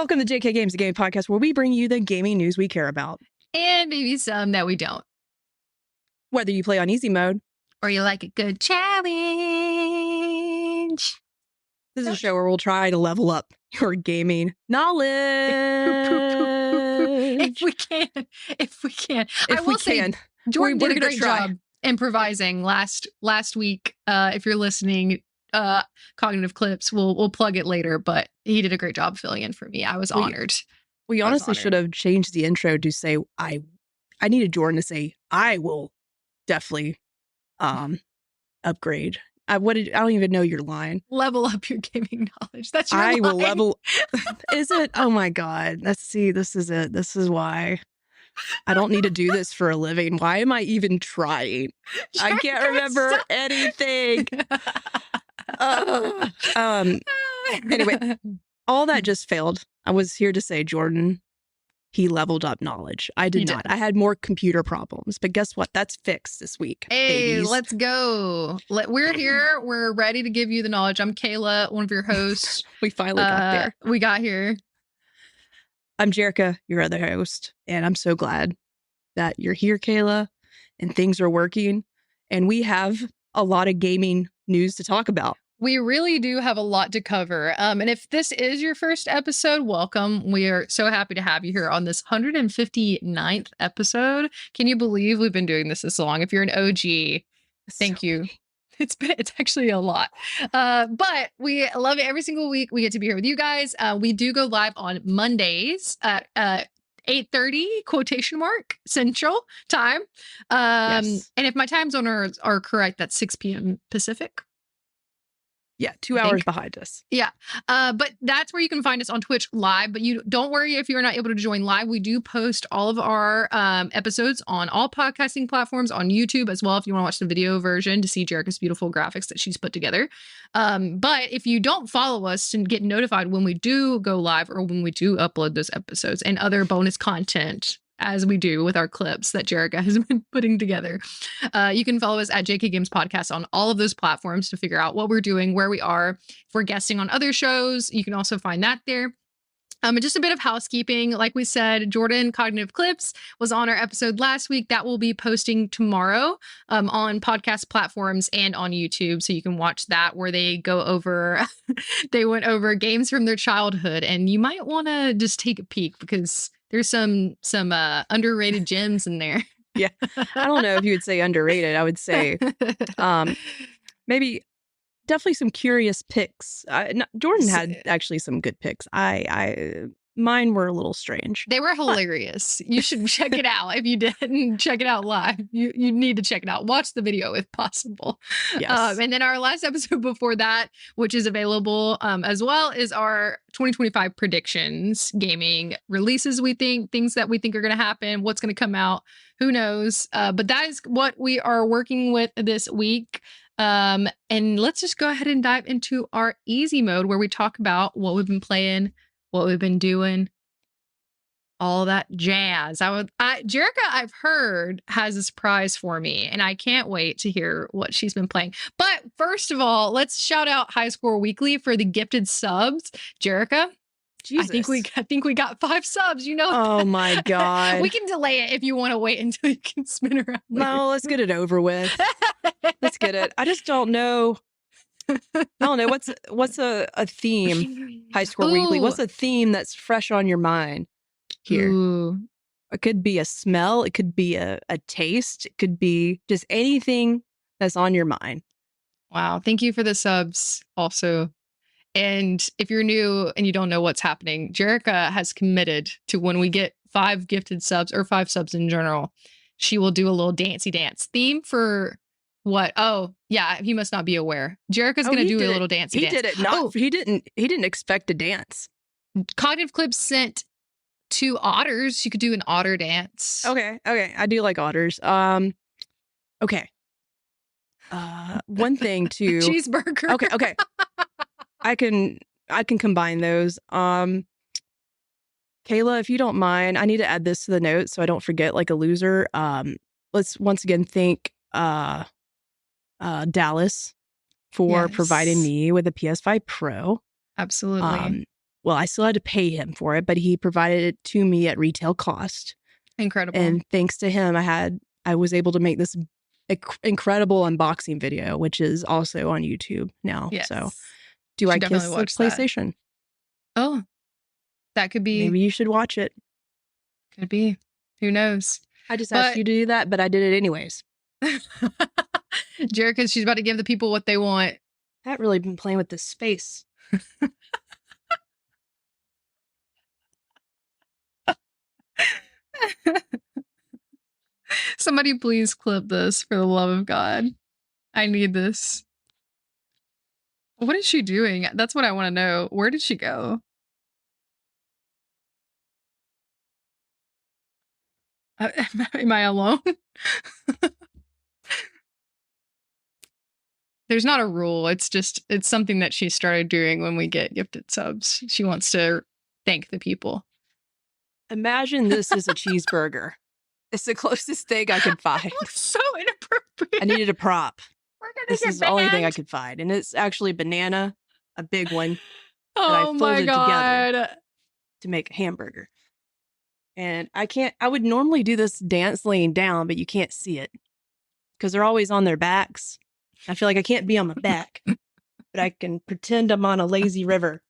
Welcome to JK Games, the gaming podcast where we bring you the gaming news we care about. And maybe some that we don't. Whether you play on easy mode or you like a good challenge. This is a show where we'll try to level up your gaming knowledge. If we can. I will say, Jordan did a great job improvising last week. If you're listening, Cognitive Clips, we'll plug it later, but he did a great job filling in for me. I was honored. We honestly should have changed the intro to say, I needed Jordan to say, I will definitely upgrade. I don't even know your line. Level up your gaming knowledge. That's your line. I will level. Is it? Oh my God. Let's see. This is it. This is why I don't need to do this for a living. Why am I even trying? I can't remember anything. Anyway, all that just failed. I was here to say, Jordan, he leveled up knowledge. I did not. I had more computer problems, but guess what? That's fixed this week. Hey, babies. Let's go. We're here. We're ready to give you the knowledge. I'm Kayla, one of your hosts. We finally got there. We got here. I'm Jerica, your other host, and I'm so glad that you're here, Kayla, and things are working. And we have a lot of gaming news to talk about. We really do have a lot to cover. And if this is your first episode, welcome. We are so happy to have you here on this 159th episode. Can you believe we've been doing this long? If you're an OG, thank you. It's actually a lot. But we love it every single week. We get to be here with you guys. We do go live on Mondays at 8:30 quotation mark Central Time. Yes. And if my time zones are correct, that's 6 p.m. Pacific. Yeah, 2 hours behind us. Yeah. But that's where you can find us on Twitch live. But you don't worry if you're not able to join live. We do post all of our episodes on all podcasting platforms, on YouTube as well, if you want to watch the video version to see Jerica's beautiful graphics that she's put together. But if you don't follow us and get notified when we do go live or when we do upload those episodes and other bonus content, as we do with our clips that Jerica has been putting together. You can follow us at JK Games Podcast on all of those platforms to figure out what we're doing, where we are. If we're guesting on other shows, you can also find that there. And just a bit of housekeeping. Like we said, Jordan Cognitive Clips was on our episode last week. That will be posting tomorrow on podcast platforms and on YouTube. So you can watch that where they go over, they went over games from their childhood. And you might want to just take a peek because there's some underrated gems in there. Yeah. I don't know if you would say underrated. I would say maybe definitely some curious picks. Jordan had actually some good picks. Mine were a little strange. They were hilarious. You should check it out. If you didn't check it out live, you need to check it out. Watch the video if possible. Yes. And then our last episode before that, which is available as well, is our 2025 predictions, gaming releases things that we think are going to happen, what's going to come out, who knows. But that is what we are working with this week. And let's just go ahead and dive into our easy mode where we talk about what we've been playing, what we've been doing, all that jazz. Jerica, I've heard, has a surprise for me, and I can't wait to hear what she's been playing. But first of all, let's shout out High Score Weekly for the gifted subs. Jerica, Jesus. I think we got 5 subs. You know. Oh my God. We can delay it if you want to wait until you can spin around. No, let's get it over with. Let's get it. I just don't know. I don't know what's a theme. High Score Weekly. What's a theme that's fresh on your mind here? Ooh. It could be a smell. It could be a taste. It could be just anything that's on your mind. Wow. Thank you for the subs also. And if you're new and you don't know what's happening, Jerica has committed to when we get 5 gifted subs or 5 subs in general, she will do a little dancey dance theme for what? Oh, yeah. He must not be aware. Jerica's going to do a little dancey dance. He did it. He didn't expect to dance. Cognitive Clips sent 2 otters. You could do an otter dance. Okay. I do like otters. Okay. One thing to cheeseburger. Okay. I can combine those. Kayla, if you don't mind, I need to add this to the notes so I don't forget like a loser. Let's once again thank Dallas for providing me with a PS5 Pro. Absolutely. well, I still had to pay him for it, but he provided it to me at retail cost. Incredible. And thanks to him, I was able to make this incredible unboxing video, which is also on YouTube now. Yes. So, do I kiss the PlayStation? Oh, that could be. Maybe you should watch it. Could be. Who knows? I just asked you to do that, but I did it anyways. Jerica, she's about to give the people what they want. I haven't really been playing with this space. Somebody please clip this for the love of God. I need this. What is she doing? That's what I want to know. Where did she go? Am I alone? There's not a rule. It's something that she started doing when we get gifted subs. She wants to thank the people. Imagine this is a cheeseburger. It's the closest thing I could find. So inappropriate. I needed a prop. This is the only thing I could find. And it's actually banana, a big one. Oh my God. Together to make a hamburger. And I would normally do this dance laying down, but you can't see it because they're always on their backs. I feel like I can't be on my back, but I can pretend I'm on a lazy river.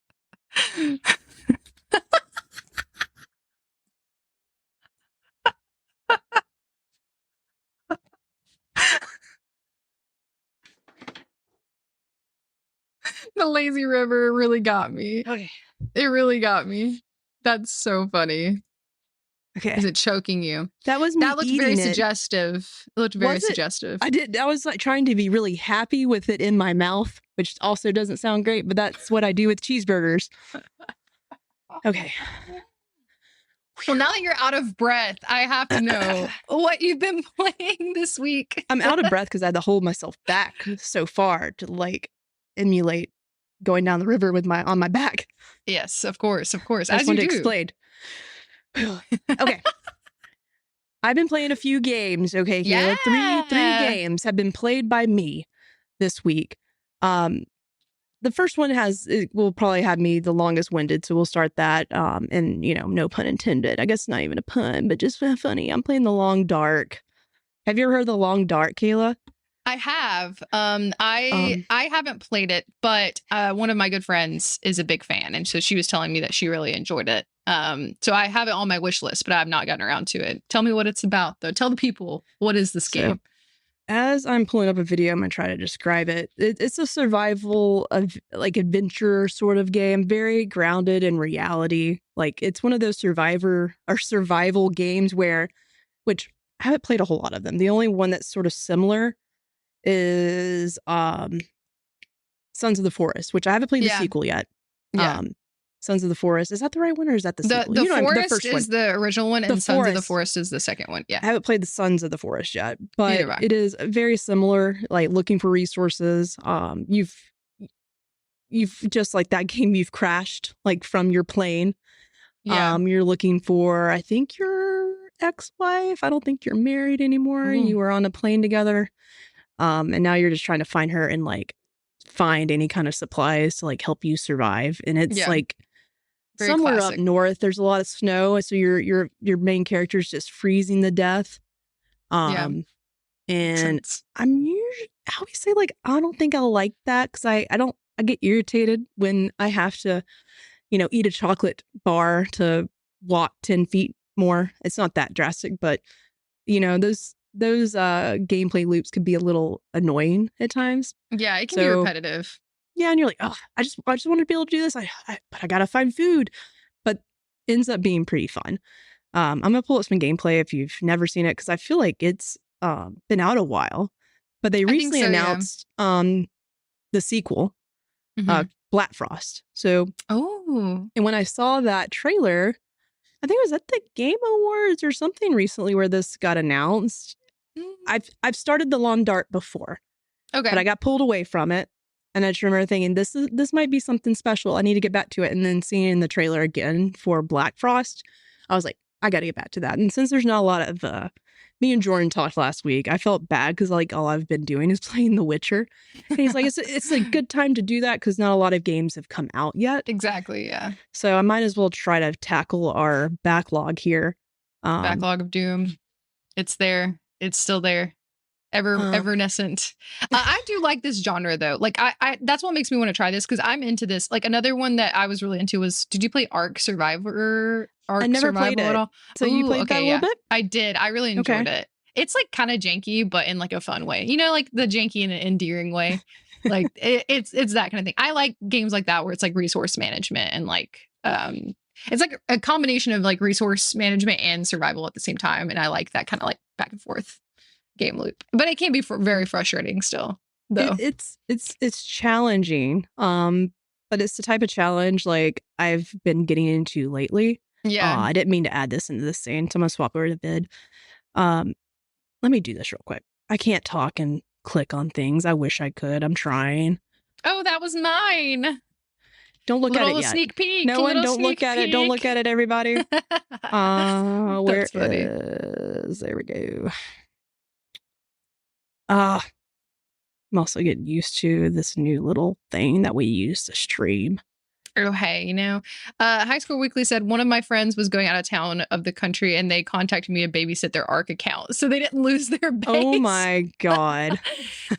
The lazy river really got me. Okay. It really got me. That's so funny. Okay. Is it choking you? That was me. That looked very suggestive. It looked very suggestive. I was like trying to be really happy with it in my mouth, which also doesn't sound great, but that's what I do with cheeseburgers. Okay. Well, now that you're out of breath, I have to know what you've been playing this week. I'm out of breath because I had to hold myself back so far to like emulate going down the river with on my back. Yes, of course. I just want to explain. Okay. I've been playing a few games. Okay, yeah. Three games have been played by me this week. The first one will probably have me the longest winded, so we'll start that. And no pun intended. I guess not even a pun, but just funny. I'm playing The Long Dark. Have you ever heard of The Long Dark, Kayla? I have. I haven't played it, but one of my good friends is a big fan, and so she was telling me that she really enjoyed it. So I have it on my wish list, but I have not gotten around to it. Tell me what it's about, though. Tell the people, what is this game? As I'm pulling up a video, I'm going to try to describe it. It's a survival of adventure sort of game, very grounded in reality. Like it's one of those survival games which I haven't played a whole lot of them. The only one that's sort of similar is Sons of the Forest, which I haven't played the sequel yet. Yeah. Sons of the Forest. Is that the right one or is that the sequel? The Forest is the original one, and Sons of the Forest is the second one. Yeah. I haven't played the Sons of the Forest yet, but it is very similar, like looking for resources. You've just like that game, you've crashed like from your plane. Yeah. You're looking for, I think, your ex-wife. I don't think you're married anymore. Mm. You were on a plane together. And now you're just trying to find her and like find any kind of supplies to like help you survive. And it's like very somewhere classic. Up north, there's a lot of snow. So your main character is just freezing to death. And I'm usually, I always say like, I don't think I'll like that because I get irritated when I have to, eat a chocolate bar to walk 10 feet more. It's not that drastic, but those gameplay loops could be a little annoying at times. Yeah, it can be repetitive. Yeah, and you're like, oh, I just wanted to be able to do this. But I gotta find food. But ends up being pretty fun. I'm gonna pull up some gameplay if you've never seen it because I feel like it's been out a while. But they recently announced the sequel, Black Frost. So and when I saw that trailer, I think it was at the Game Awards or something recently where this got announced. I've started The Long Dark before, but I got pulled away from it, and I just remember thinking this might be something special. I need to get back to it. And then seeing the trailer again for Black Frost, I was like, I got to get back to that. And since there's not a lot of me and Jordan talked last week. I felt bad because like all I've been doing is playing The Witcher. And he's like, it's a good time to do that because not a lot of games have come out yet. Exactly, yeah. So I might as well try to tackle our backlog here. Backlog of Doom. It's there. It's still there. Evanescent. I do like this genre though. Like I that's what makes me want to try this because I'm into this. Like another one that I was really into was, did you play Ark Survivor? I never played it. At all? So you played that a little bit? I did. I really enjoyed it. It's like kind of janky, but in like a fun way. You know, like the janky in an endearing way. Like it's that kind of thing. I like games like that where it's like resource management and like it's like a combination of like resource management and survival at the same time. And I like that kind of like back and forth game loop, but it can be very frustrating still though. It's challenging, but it's the type of challenge like I've been getting into lately. I didn't mean to add this into the scene, so I'm gonna swap over to vid. Let me do this real quick. I can't talk and click on things. I wish I could. I'm trying. Oh, that was mine. Don't look at it yet. Sneak peek. No one, don't look at it. Don't look at it, everybody. Where is? There we go. I'm also getting used to this new little thing that we use to stream. Oh, hey, you know, High School Weekly said one of my friends was going out of town of the country and they contacted me to babysit their Ark account so they didn't lose their base. Oh my God.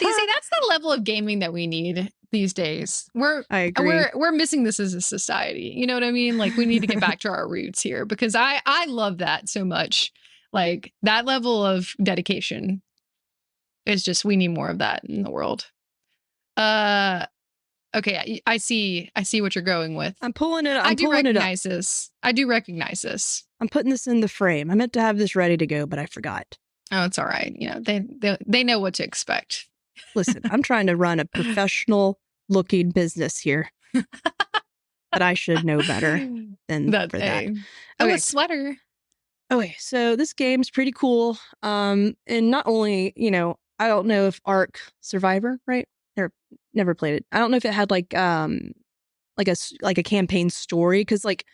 You see, that's the level of gaming that we need these days. I agree. We're missing this as a society. You know what I mean? Like we need to get back to our roots here because I love that so much. Like that level of dedication is just, we need more of that in the world. Okay, I see what you're going with. I'm pulling it up. I do recognize this. I'm putting this in the frame. I meant to have this ready to go, but I forgot. Oh, it's all right. You know, they know what to expect. Listen, I'm trying to run a professional looking business here. But I should know better than for that. Oh, a sweater. Okay, so this game's pretty cool. And not only, you know, I don't know if Ark Survivor, right? Never played it. I don't know if it had like a campaign story because like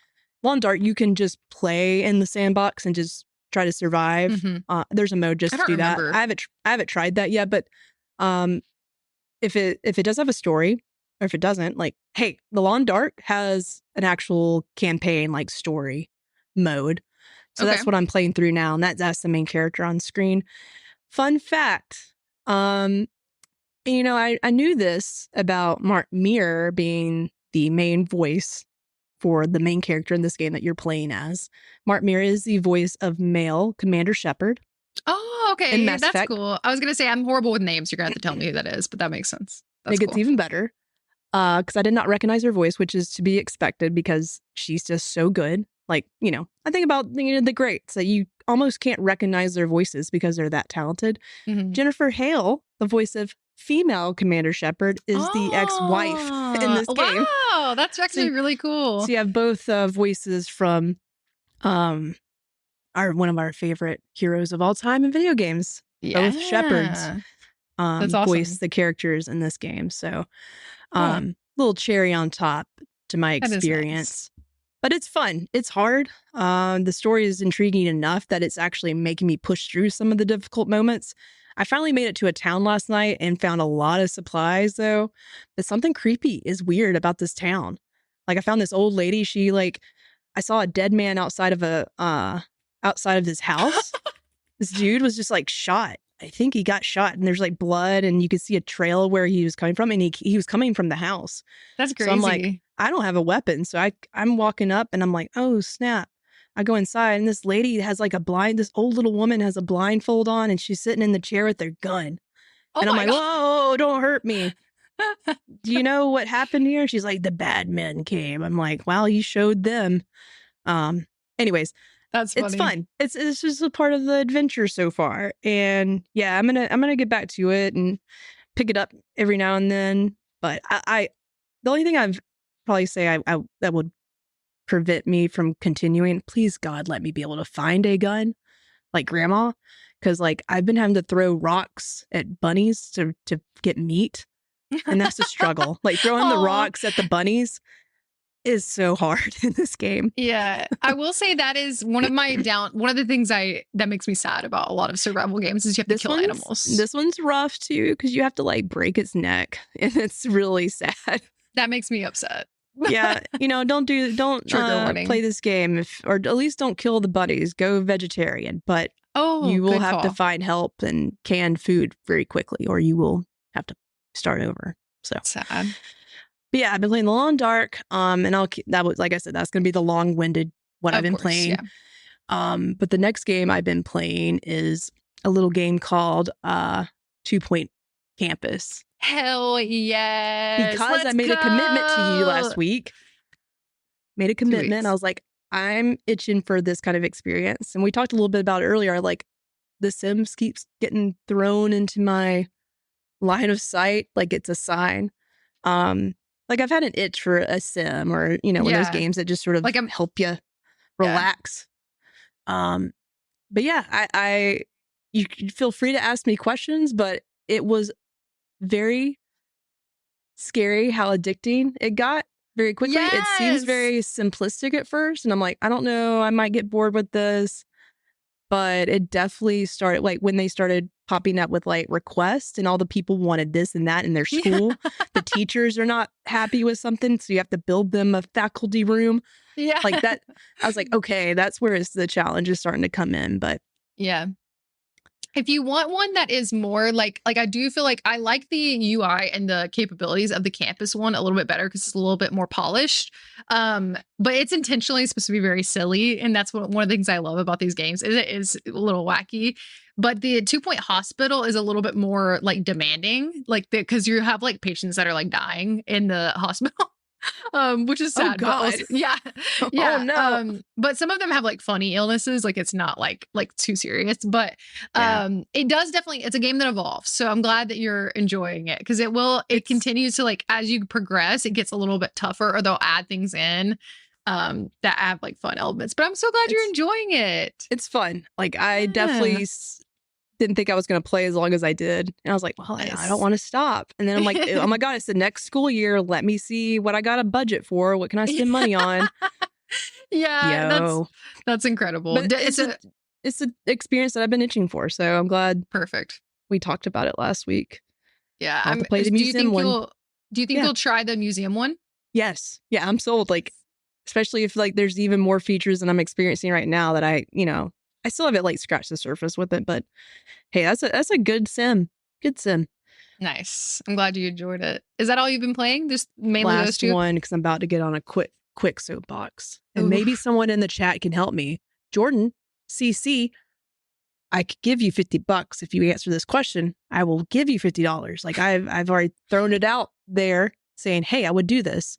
Lawn Dart, you can just play in the sandbox and just try to survive. Mm-hmm. There's a mode just to do that. I haven't tried that yet, but if it does have a story, or if it doesn't, like, hey, the Lawn Dart has an actual campaign like story mode. So that's what I'm playing through now, and that's the main character on screen. Fun fact, you know, I knew this about Mark Meer being the main voice for the main character in this game that you're playing as. Mark Meer is the voice of male Commander Shepard. Oh, okay. That's cool. I was going to say, I'm horrible with names. You're going to have to tell me who that is, but that makes sense. That's it gets even better because I did not recognize her voice, which is to be expected because she's just so good. Like, you know, I think about the greats that you almost can't recognize their voices because they're that talented. Mm-hmm. Jennifer Hale, the voice of female Commander Shepard, is the ex-wife in this game. Wow, that's actually really cool. So you have both voices from one of our favorite heroes of all time in video games. Yeah. Both Shepards that's awesome. Voice the characters in this game. So little cherry on top to my experience. Nice. But it's fun. It's hard. The story is intriguing enough that it's actually making me push through some of the difficult moments. I finally made it to a town last night and found a lot of supplies, though. But something creepy is weird about this town. Like, I found this old lady. She, like, I saw a dead man outside of his house. This dude was just, like, shot. I think he got shot, and there's, like, blood, and you could see a trail where he was coming from, and he was coming from the house. That's crazy. So I'm like, I don't have a weapon. So I'm walking up, and I'm like, oh, snap. I go inside, and this lady has like this old little woman has a blindfold on, and she's sitting in the chair with their gun. Oh, and I'm like, whoa, don't hurt me. Do you know what happened here? She's like, the bad men came. I'm like, wow, you showed them. Anyways, that's funny. It's fun. It's just a part of the adventure so far. And yeah, I'm gonna get back to it and pick it up every now and then. But the only thing I've probably say I that would prevent me from continuing, please God, let me be able to find a gun like grandma, because like I've been having to throw rocks at bunnies to get meat, and that's a struggle. Like throwing the rocks at the bunnies, is so hard in this game. Yeah, I will say that is one of the things that makes me sad about a lot of survival games is you have to kill animals. This one's rough too, because you have to like break its neck, and it's really sad. That makes me upset. Yeah, don't play this game or at least don't kill the buddies. Go vegetarian, but you will have to find help and canned food very quickly, or you will have to start over. So sad. But yeah, I've been playing The Long Dark, and that was, like I said, that's going to be the long-winded what I've been playing. Yeah. But the next game I've been playing is a little game called 2 Point Campus. Hell yes! Because I made a commitment to you last week. Made a commitment. I was like, I'm itching for this kind of experience, and we talked a little bit about it earlier. Like, The Sims keeps getting thrown into my line of sight, like it's a sign. Like I've had an itch for a sim or, one of those games that just sort of like help you relax. But yeah, you feel free to ask me questions, but it was very scary how addicting it got very quickly. Yes! It seems very simplistic at first. And I'm like, I don't know, I might get bored with this. But it definitely started, like, when they started popping up with, like, requests and all the people wanted this and that in their school. The teachers are not happy with something, so you have to build them a faculty room. Yeah. Like that. I was like, okay, that's where the challenge is starting to come in. But yeah. If you want one that is more like I do feel like I like the UI and the capabilities of the campus one a little bit better because it's a little bit more polished. But it's intentionally supposed to be very silly. And that's one of the things I love about these games is it is a little wacky. But the 2 Point Hospital is a little bit more like demanding, like because you have like patients that are like dying in the hospital. Which is sad. Oh God. Also, yeah. Oh no. But some of them have like funny illnesses. Like it's not like too serious, but it does definitely, it's a game that evolves. So I'm glad that you're enjoying it because it continues to like, as you progress, it gets a little bit tougher or they'll add things in that have like fun elements, but I'm so glad you're enjoying it. It's fun. Like I definitely didn't think I was going to play as long as I did. And I was like, well, nice. I don't want to stop. And then I'm like, oh my God, it's the next school year. Let me see what I got a budget for. What can I spend money on? That's incredible. But it's an experience that I've been itching for. So I'm glad. Perfect. We talked about it last week. Yeah. I'll have to play the museum one. Do you think you'll try the museum one? Yes. Yeah. I'm sold. Like, especially if like there's even more features than I'm experiencing right now that I still haven't like scratched the surface with it, but hey, that's a good sim. Good sim. Nice. I'm glad you enjoyed it. Is that all you've been playing? Just mainly those two? Last one, because I'm about to get on a quick soapbox. And maybe someone in the chat can help me. Jordan, CC, I could give you $50 if you answer this question. I will give you $50. Like I've already thrown it out there saying, hey, I would do this.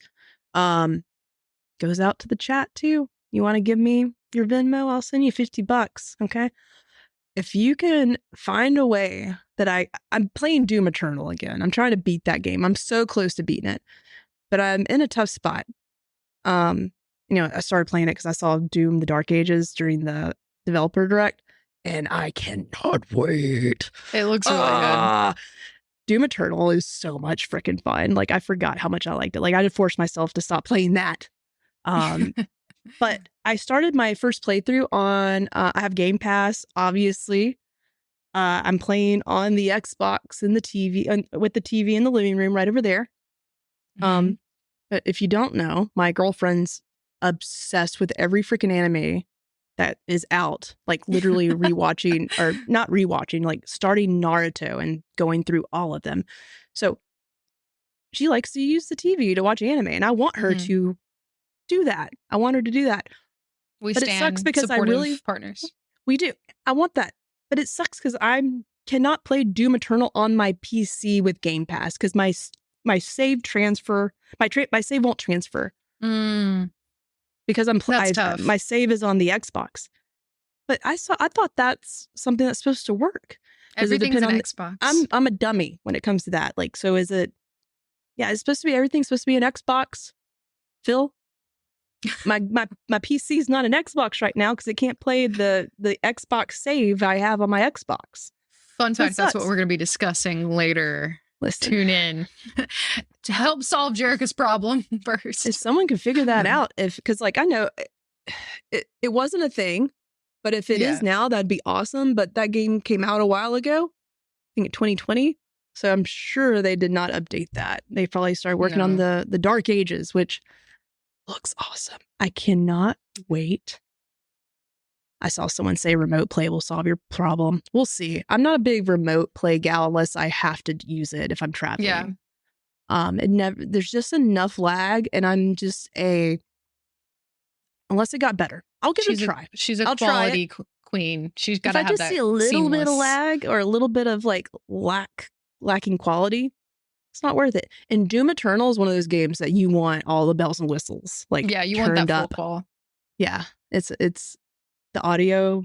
Goes out to the chat too. You want to give me your Venmo? I'll send you $50. Okay. If you can find a way that I'm playing Doom Eternal again. I'm trying to beat that game. I'm so close to beating it, but I'm in a tough spot. I started playing it because I saw Doom: The Dark Ages during the developer direct, and I cannot wait. It looks really good. Doom Eternal is so much freaking fun. Like I forgot how much I liked it. Like I had to force myself to stop playing that. But I started my first playthrough on, I have Game Pass, obviously. I'm playing on the Xbox and the TV, with the TV in the living room right over there. Mm-hmm. But if you don't know, my girlfriend's obsessed with every freaking anime that is out. Like literally rewatching, or not rewatching, like starting Naruto and going through all of them. So she likes to use the TV to watch anime, and I want her to do that. I want her to do that. But it sucks because partners. We do. I want that. But it sucks because I cannot play Doom Eternal on my PC with Game Pass because my save transfer, my save won't transfer. Because that's tough. My save is on the Xbox. But I thought that's something that's supposed to work. Everything's an Xbox. I'm a dummy when it comes to that. Like, so is it? Yeah, it's supposed to be, everything's supposed to be an Xbox. Phil, my PC is not an Xbox right now because it can't play the Xbox save I have on my Xbox. Fun fact, that's what we're going to be discussing later Listen, tune in to help solve Jerica's problem first. if someone could figure that out, because like I know it wasn't a thing, but if it is now, that'd be awesome. But that game came out a while ago, I think in 2020. So I'm sure they did not update that. They probably started working on the Dark Ages, which looks awesome. I cannot wait. I saw someone say remote play will solve your problem. We'll see. I'm not a big remote play gal unless I have to use it if I'm traveling. Yeah. There's just enough lag, and I'm just unless it got better, I'll give it a try. She's a quality queen. She's got to have that. If I just see a little bit of lag or a little bit of like lacking quality, it's not worth it. And Doom Eternal is one of those games that you want all the bells and whistles. Like, yeah, you want that full qual. Yeah, it's the audio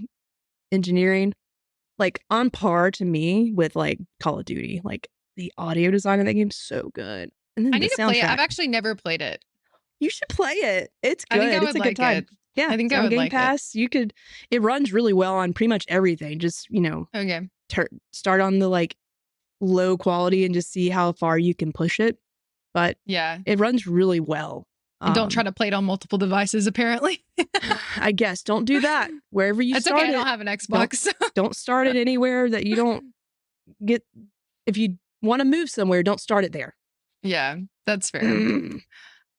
engineering, like on par to me with like Call of Duty. Like the audio design of that game's so good. And then I need to play it. I've actually never played it. You should play it. It's good. I think I would it's a like good time. It. Yeah, I think it's I on would Game like Pass. It runs really well on pretty much everything. Just okay. Start on the like low quality and just see how far you can push it. But yeah, it runs really well. And don't try to play it on multiple devices, apparently. I guess don't do that. Wherever you start okay. I don't have an Xbox. Don't start it anywhere that you don't get. If you want to move somewhere, don't start it there. Yeah, that's fair.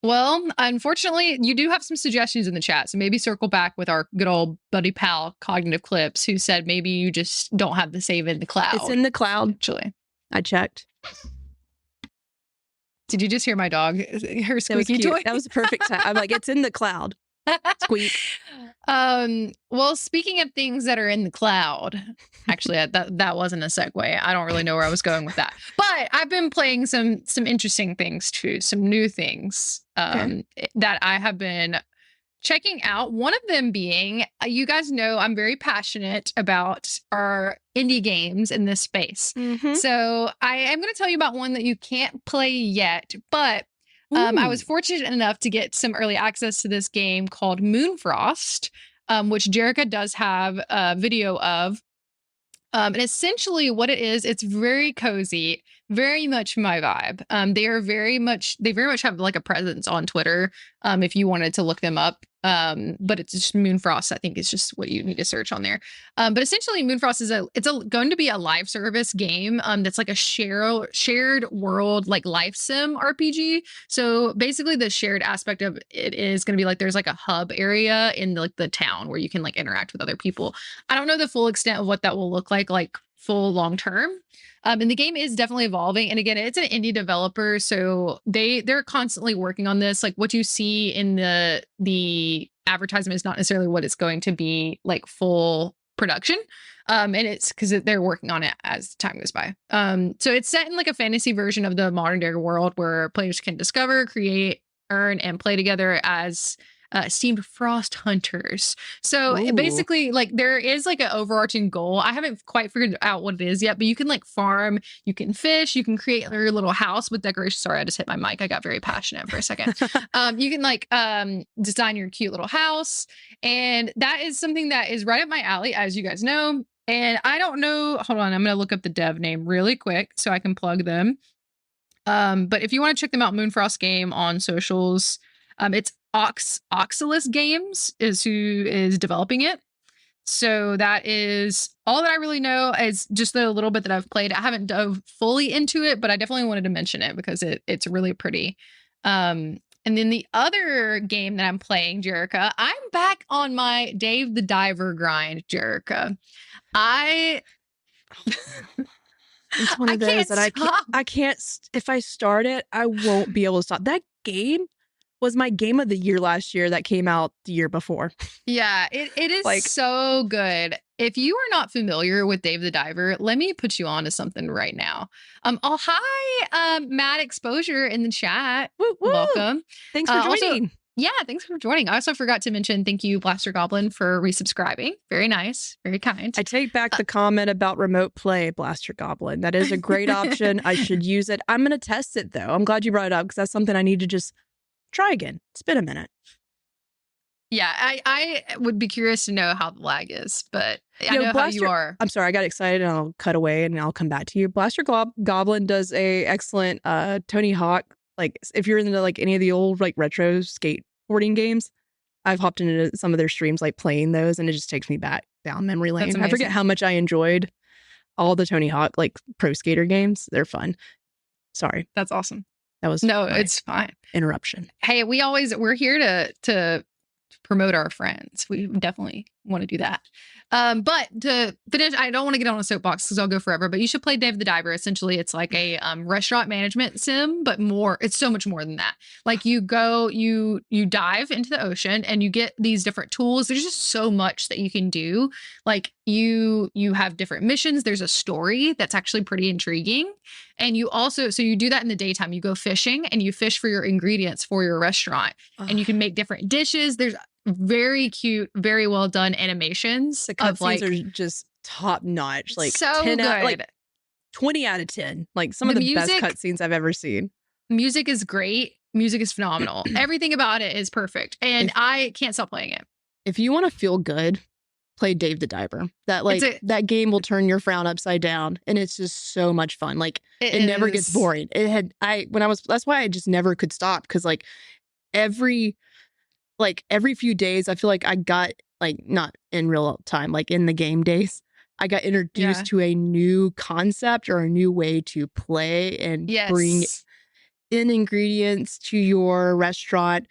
Well, unfortunately, you do have some suggestions in the chat. So maybe circle back with our good old buddy pal, Cognitive Clips, who said maybe you just don't have the save in the cloud. It's in the cloud. Actually, I checked. Did you just hear my dog? Her squeaky toy? That was a perfect time. I'm like, it's in the cloud. Squeak. Well, speaking of things that are in the cloud, actually, that wasn't a segue. I don't really know where I was going with that. But I've been playing some interesting things too, some new things that I have been checking out. One of them being, you guys know I'm very passionate about our indie games in this space. So I am going to tell you about one that you can't play yet, but I was fortunate enough to get some early access to this game called Moonfrost, which Jerica does have a video of. And essentially what it is, it's very cozy, very much my vibe. They very much have like a presence on Twitter if you wanted to look them up. But it's just Moonfrost, I think is just what you need to search on there. But essentially Moonfrost is going to be a live service game that's like a shared world, like life sim RPG. So basically the shared aspect of it is going to be like there's like a hub area in like the town where you can like interact with other people. I don't know the full extent of what that will look like full long term. And the game is definitely evolving. And again, it's an indie developer, so they're constantly working on this. Like what you see in the advertisement is not necessarily what it's going to be like full production. And it's because they're working on it as time goes by. So it's set in like a fantasy version of the modern day world where players can discover, create, earn, and play together as esteemed frost hunters. So basically, like there is like an overarching goal. I haven't quite figured out what it is yet, but you can like farm, you can fish, you can create your little house with decorations. Sorry, I just hit my mic. I got very passionate for a second. You can like design your cute little house, and that is something that is right up my alley, as you guys know. And I don't know. Hold on, I'm gonna look up the dev name really quick so I can plug them. But if you want to check them out, Moonfrost Game on socials. It's Oxalis Games is who is developing it. So that is all that I really know, is just the little bit that I've played. I haven't dove fully into it, but I definitely wanted to mention it because it's really pretty. And then the other game that I'm playing, Jerica, I'm back on my Dave the Diver grind, Jerica. It's one of those that I can't, if I start it, I won't be able to stop. That game was my game of the year last year that came out the year before. Yeah, it is like, so good. If you are not familiar with Dave the Diver, let me put you on to something right now. Oh, hi, Mad Exposure in the chat. Woo, woo. Welcome. Thanks for joining. Also, yeah, thanks for joining. I also forgot to mention thank you, Blaster Goblin, for resubscribing. Very nice. Very kind. I take back the comment about remote play, Blaster Goblin. That is a great option. I should use it. I'm going to test it, though. I'm glad you brought it up because that's something I need to just try again. It's been a minute. Yeah, I would be curious to know how the lag is, but I Yo, know how you are. I'm sorry, I got excited and I'll cut away and I'll come back to you. Blaster Goblin does a excellent Tony Hawk. Like if you're into like any of the old like retro skateboarding games, I've hopped into some of their streams like playing those and it just takes me back down memory That's lane. I forget amazing. how much I enjoyed all the Tony Hawk like pro skater games. They're fun. Sorry, That's awesome. that was No, my it's fine. interruption. Hey, we're here to promote our friends. We definitely want to do that. But to finish, I don't want to get on a soapbox because I'll go forever, but you should play Dave the Diver. Essentially, it's like a restaurant management sim, but it's so much more than that. Like you dive into the ocean and you get these different tools. There's just so much that you can do. Like you have different missions. There's a story that's actually pretty intriguing. And you also, so you do that in the daytime. You go fishing and you fish for your ingredients for your restaurant. And you can make different dishes. There's very cute, very well done animations. The cutscenes are just top notch. Like so 10 good. like 20 out of 10. Like some of the best cutscenes I've ever seen. Music is great. Music is phenomenal. Everything about it is perfect. And I can't stop playing it. If you want to feel good, play Dave the Diver. That game will turn your frown upside down. And it's just so much fun. Like it never gets boring. That's why I just never could stop. Because like every few days, I feel like I got like not in real time, like in the game days, I got introduced to a new concept or a new way to play and bring in ingredients to your restaurant,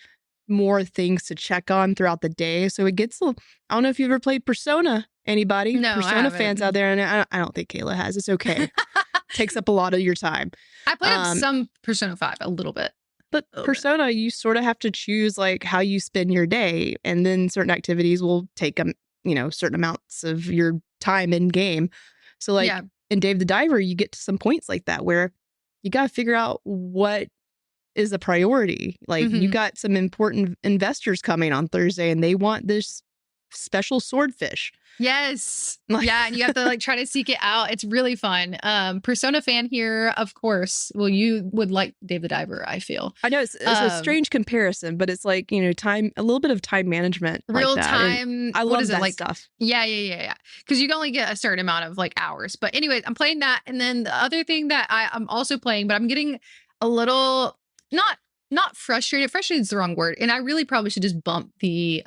more things to check on throughout the day. So it gets I don't know if you've ever played Persona. Anybody? No, Persona fans out there, and I don't think Kayla has. It's okay. Takes up a lot of your time. I played some Persona 5 a little bit. But Persona, you sort of have to choose like how you spend your day, and then certain activities will take certain amounts of your time in game. So like in Dave the Diver, you get to some points like that where you got to figure out what is a priority. Like you got some important investors coming on Thursday, and they want this special swordfish. Yes. Yeah. And you have to like try to seek it out. It's really fun. Persona fan here, of course. Well, you would like Dave the Diver, I feel. I know it's a strange comparison, but it's like, time, a little bit of time management. Real like time. I love that stuff. Yeah. Because you can only get a certain amount of like hours. But anyways, I'm playing that. And then the other thing that I'm also playing, but I'm getting a little, not frustrated. Frustrated is the wrong word. And I really probably should just bump the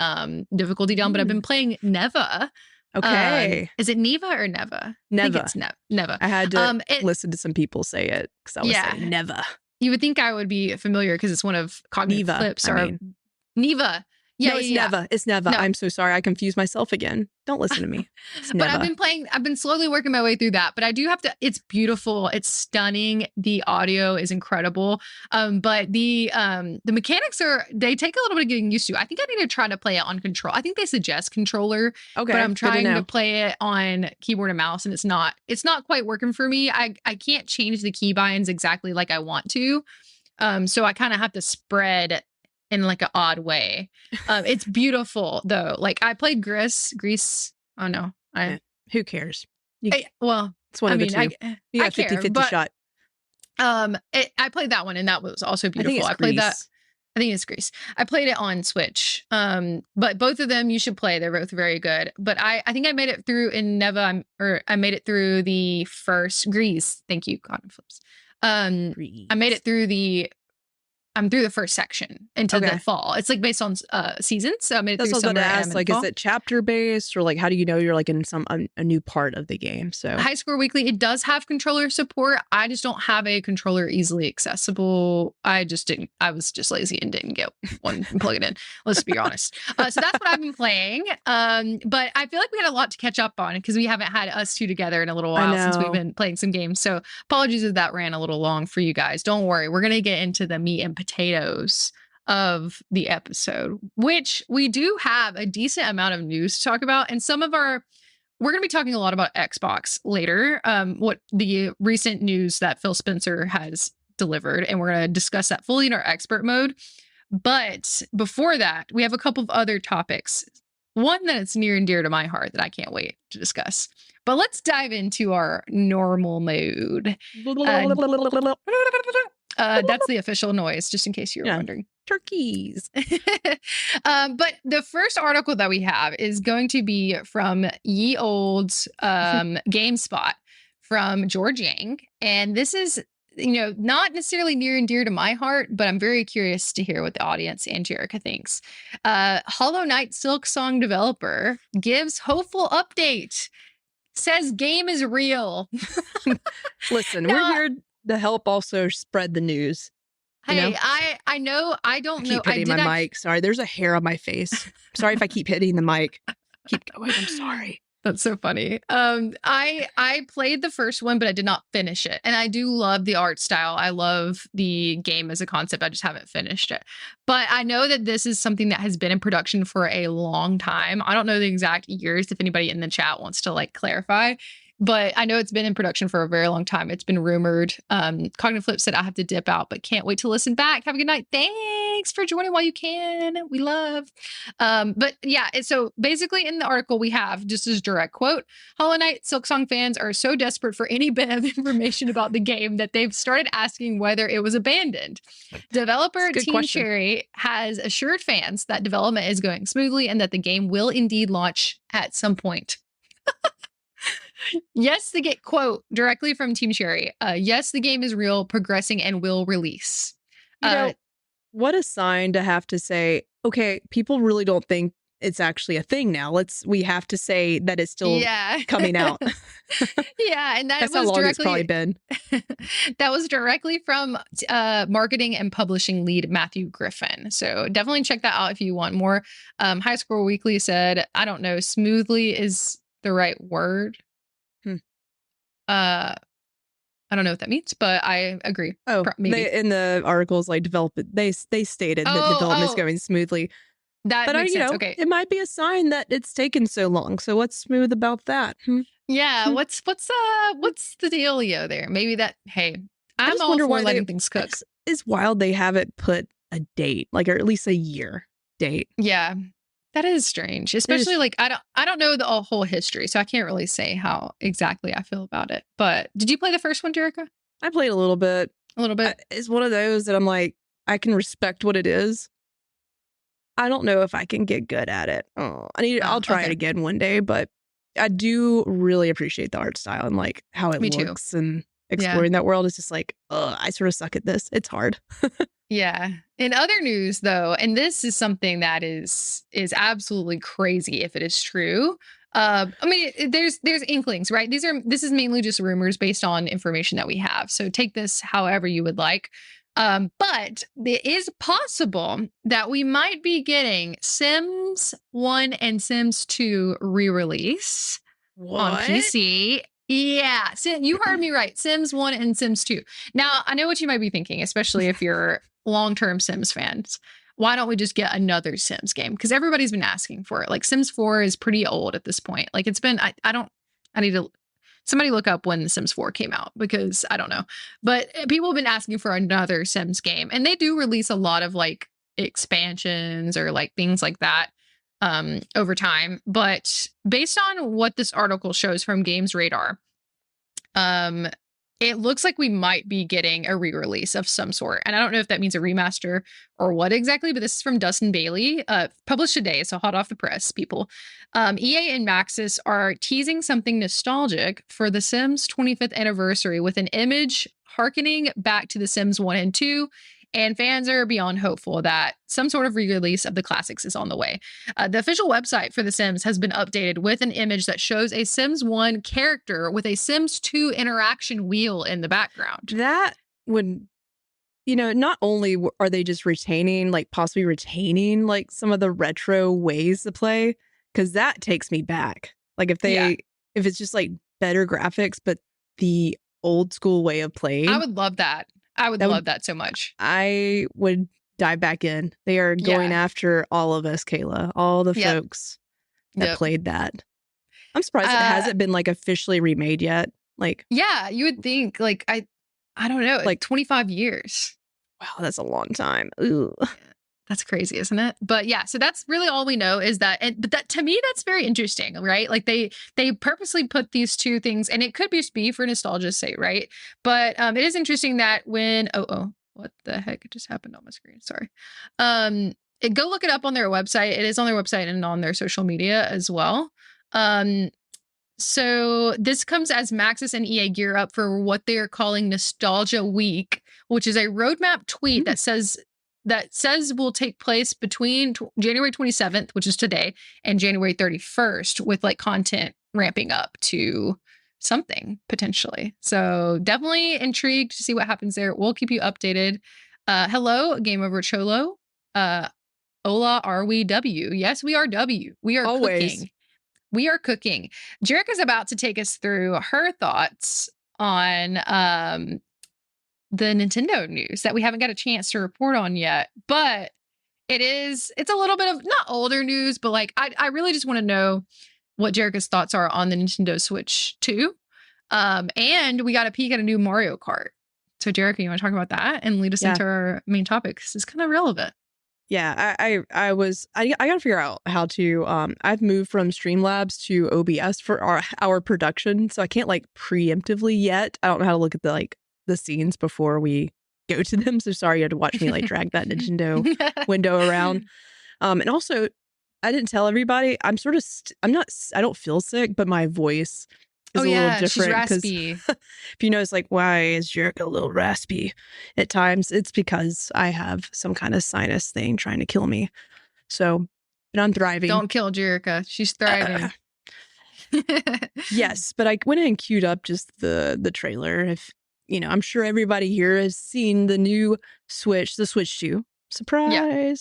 difficulty down, but I've been playing Neva. Okay. Is it Neva or Neva? Neva. I think it's Neva. I had to listen to some people say it because I was saying Neva. You would think I would be familiar because it's one of Cognitive Flips Neva. Yeah, no, it's Neva. It's Neva. No. I'm so sorry. I confused myself again. Don't listen to me. But I've been slowly working my way through that. But I do have to, it's beautiful. It's stunning. The audio is incredible. But the mechanics they take a little bit of getting used to. I think I need to try to play it on control. I think they suggest controller. Okay. But I'm trying to play it on keyboard and mouse, and it's not quite working for me. I can't change the keybinds exactly like I want to. So I kind of have to spread in like an odd way. It's beautiful though. Like I played Grease. Oh no. Who cares? It's one of the two. You got 50-50 shot. I played that one and that was also beautiful. I played that. I think it's Grease. I played it on Switch. But both of them you should play. They're both very good. But I think I made it through in Neva, or I made it through the first Grease. Thank you, Cotton Flips. I made it through I'm through the first section into the fall. It's like based on seasons. So I made it through summer and like, fall. Is it chapter based, or like how do you know you're like in a new part of the game? So High Score Weekly, it does have controller support. I just don't have a controller easily accessible. I was just lazy and didn't get one and plug it in. Let's be honest. So that's what I've been playing. But I feel like we had a lot to catch up on because we haven't had us two together in a little while since we've been playing some games. So apologies if that ran a little long for you guys. Don't worry. We're going to get into the meat and potatoes of the episode, which we do have a decent amount of news to talk about. And we're going to be talking a lot about Xbox later, what the recent news that Phil Spencer has delivered. And we're going to discuss that fully in our expert mode. But before that, we have a couple of other topics. One that is near and dear to my heart that I can't wait to discuss. But let's dive into our normal mode. That's the official noise, just in case you were wondering. turkeys. But the first article that we have is going to be from Ye Old GameSpot from George Yang. And this is, not necessarily near and dear to my heart, but I'm very curious to hear what the audience and Jerica thinks. Hollow Knight Silksong developer gives hopeful update. Says game is real. Listen, we're here to help also spread the news. Hey, I know. I don't know. Keep hitting my mic. Sorry, there's a hair on my face. Sorry if I keep hitting the mic. Keep going. I'm sorry. That's so funny. I played the first one, but I did not finish it. And I do love the art style. I love the game as a concept. I just haven't finished it. But I know that this is something that has been in production for a long time. I don't know the exact years, if anybody in the chat wants to clarify. But I know it's been in production for a very long time. It's been rumored. Cognitive Flip said I have to dip out, but can't wait to listen back. Have a good night. Thanks for joining while you can. We love. But yeah, so basically in the article we have just as direct quote, Hollow Knight Silksong fans are so desperate for any bit of information about the game that they've started asking whether it was abandoned. Developer Team Cherry has assured fans that development is going smoothly and that the game will indeed launch at some point. Yes, the get quote directly from Team Cherry. Yes, the game is real, progressing, and will release. What a sign to have to say, okay, people really don't think it's actually a thing now. We have to say that it's still coming out. Yeah, and that's how long it's probably been. That was directly from marketing and publishing lead Matthew Griffin. So definitely check that out if you want more. High Score Weekly said, I don't know, smoothly is the right word. I don't know what that means, but I agree. Oh, maybe in the articles they stated that development is going smoothly. That makes sense. Okay, it might be a sign that it's taken so long. So what's smooth about that? Yeah, what's the dealio there? Maybe that. Hey, I'm all for letting things cook. It's wild they haven't put a date, or at least a year date. Yeah. That is strange, especially I don't know the whole history, so I can't really say how exactly I feel about it. But did you play the first one, Jerica? I played a little bit. A little bit. It's one of those that I'm like, I can respect what it is. I don't know if I can get good at it. I'll try it again one day, but I do really appreciate the art style and how it looks and exploring that world. Is just I sort of suck at this. It's hard. Yeah. In other news, though, and this is something that is absolutely crazy if it is true. I mean, there's inklings, right? This is mainly just rumors based on information that we have. So take this however you would like. But it is possible that we might be getting Sims 1 and Sims 2 re-release on PC. Yeah, you heard me right. Sims 1 and Sims 2. Now, I know what you might be thinking, especially if you're long-term Sims fans. Why don't we just get another Sims game? Because everybody's been asking for it. Sims 4 is pretty old at this point. It's been, I need to, somebody look up when the Sims 4 came out because I don't know. But people have been asking for another Sims game. And they do release a lot of expansions or things like that over time. But based on what this article shows from Games Radar, it looks like we might be getting a re-release of some sort. And I don't know if that means a remaster or what exactly, but this is from Dustin Bailey, published today, so hot off the press, people. EA and Maxis are teasing something nostalgic for The Sims 25th anniversary with an image harkening back to The Sims 1 and 2. And fans are beyond hopeful that some sort of re-release of the classics is on the way. The official website for The Sims has been updated with an image that shows a Sims 1 character with a Sims 2 interaction wheel in the background. That would, not only are they just possibly retaining some of the retro ways to play, because that takes me back. If it's just better graphics, but the old school way of playing. I would love that. I would love that so much. I would dive back in. They are going after all of us, Kayla, all the folks that played that. I'm surprised it hasn't been officially remade yet. Yeah, you would think I don't know, 25 years. Wow, that's a long time. Ooh. That's crazy, isn't it? But yeah, so that's really all we know is that, but that to me, that's very interesting, right? They purposely put these two things, and it could just be for nostalgia's sake, right? But it is interesting that when, what What the heck just happened on my screen? Sorry. Go look it up on their website. It is on their website and on their social media as well. So this comes as Maxis and EA gear up for what they are calling Nostalgia Week, which is a roadmap tweet that says will take place between January 27th, which is today, and January 31st, with like content ramping up to something potentially. So definitely intrigued to see what happens there. We'll keep you updated. Hello, Game Over Cholo. Hola, are we W? Yes, we are W. We are Always. cooking. We are cooking. Jerica's about to take us through her thoughts on the Nintendo news that we haven't got a chance to report on yet. But it's a little bit of not older news, but like I really just want to know what Jerica's thoughts are on the Nintendo Switch 2. And we got a peek at a new Mario Kart. So Jerica, you want to talk about that and lead us into our main topics? It's kind of relevant. Yeah, I gotta figure out how to I've moved from Streamlabs to OBS for our production, so I can't like preemptively yet. I don't know how to look at the scenes before we go to them. So sorry you had to watch me like drag that Nintendo window around. And also I didn't tell everybody, I'm sort of I don't feel sick, but my voice is a little different. She's raspy. If you notice, like, why is Jerica a little raspy at times? It's because I have some kind of sinus thing trying to kill me. So, but I'm thriving. Don't kill Jerica. She's thriving. Yes, but I went and queued up just the trailer. If I'm sure everybody here has seen the new Switch, the Switch 2. Surprise! Yeah.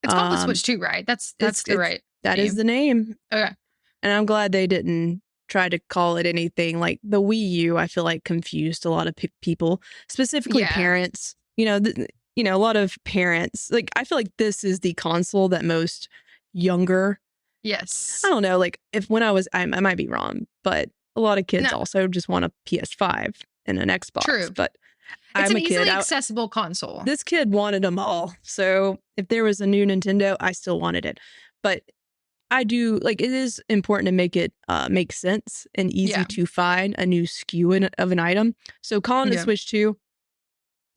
It's called the Switch 2, right? That's the right. That name. Is the name. Okay. And I'm glad they didn't try to call it anything like the Wii U. I feel like confused a lot of people, specifically parents. A lot of parents. Like, I feel like this is the console that most younger. Yes. I don't know. Like, I might be wrong, but a lot of kids also just want a PS5 and an Xbox. True. But it's I'm an easily accessible console. This kid wanted them all. So if there was a new Nintendo, I still wanted it. But I do, like, it is important to make it make sense and easy to find a new SKU of an item. So calling it Switch 2,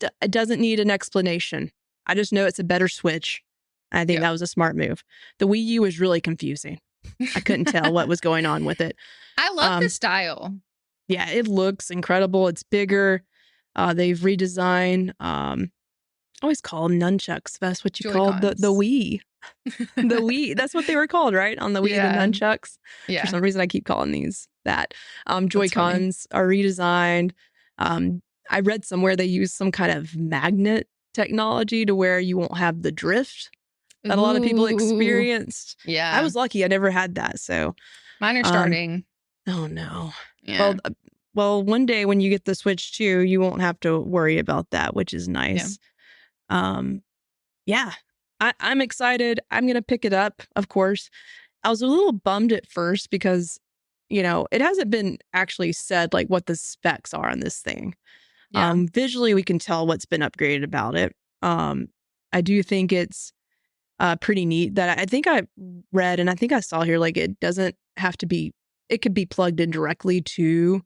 it doesn't need an explanation. I just know it's a better Switch. I think that was a smart move. The Wii U was really confusing. I couldn't tell what was going on with it. I love the style. Yeah, it looks incredible. It's bigger. They've redesigned. I always call them nunchucks. That's what you call the Wii. The Wii. That's what they were called, right? On the Wii, the nunchucks. Yeah. For some reason, I keep calling these that. Joy-Cons are redesigned. I read somewhere they use some kind of magnet technology to where you won't have the drift that a lot of people experienced. Yeah. I was lucky. I never had that. So mine are starting. Oh, no. Yeah. Well, one day when you get the Switch 2, you won't have to worry about that, which is nice. Yeah. I'm excited. I'm going to pick it up, of course. I was a little bummed at first because, it hasn't been actually said like what the specs are on this thing. Yeah. Visually, we can tell what's been upgraded about it. I do think it's pretty neat that I think I read and I think I saw here, like, it doesn't have to be, it could be plugged in directly to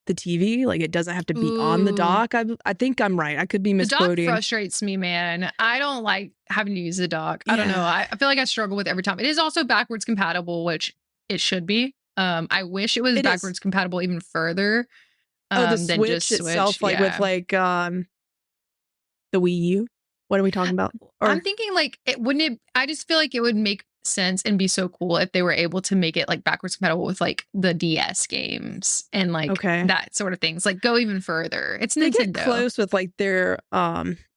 the TV. Like, it doesn't have to be on the dock. I think I'm right. I could be misquoting. The dock frustrates me, man. I don't like having to use the dock. I don't know. I feel like I struggle with it every time. It is also backwards compatible, which it should be. I wish it was backwards compatible even further. The Switch just itself, like with like the Wii U. What are we talking about? Or, I'm thinking like I just feel like it would make sense and be so cool if they were able to make it like backwards compatible with like the DS games and like that sort of things. Like go even further. It's Nintendo. They get close with like their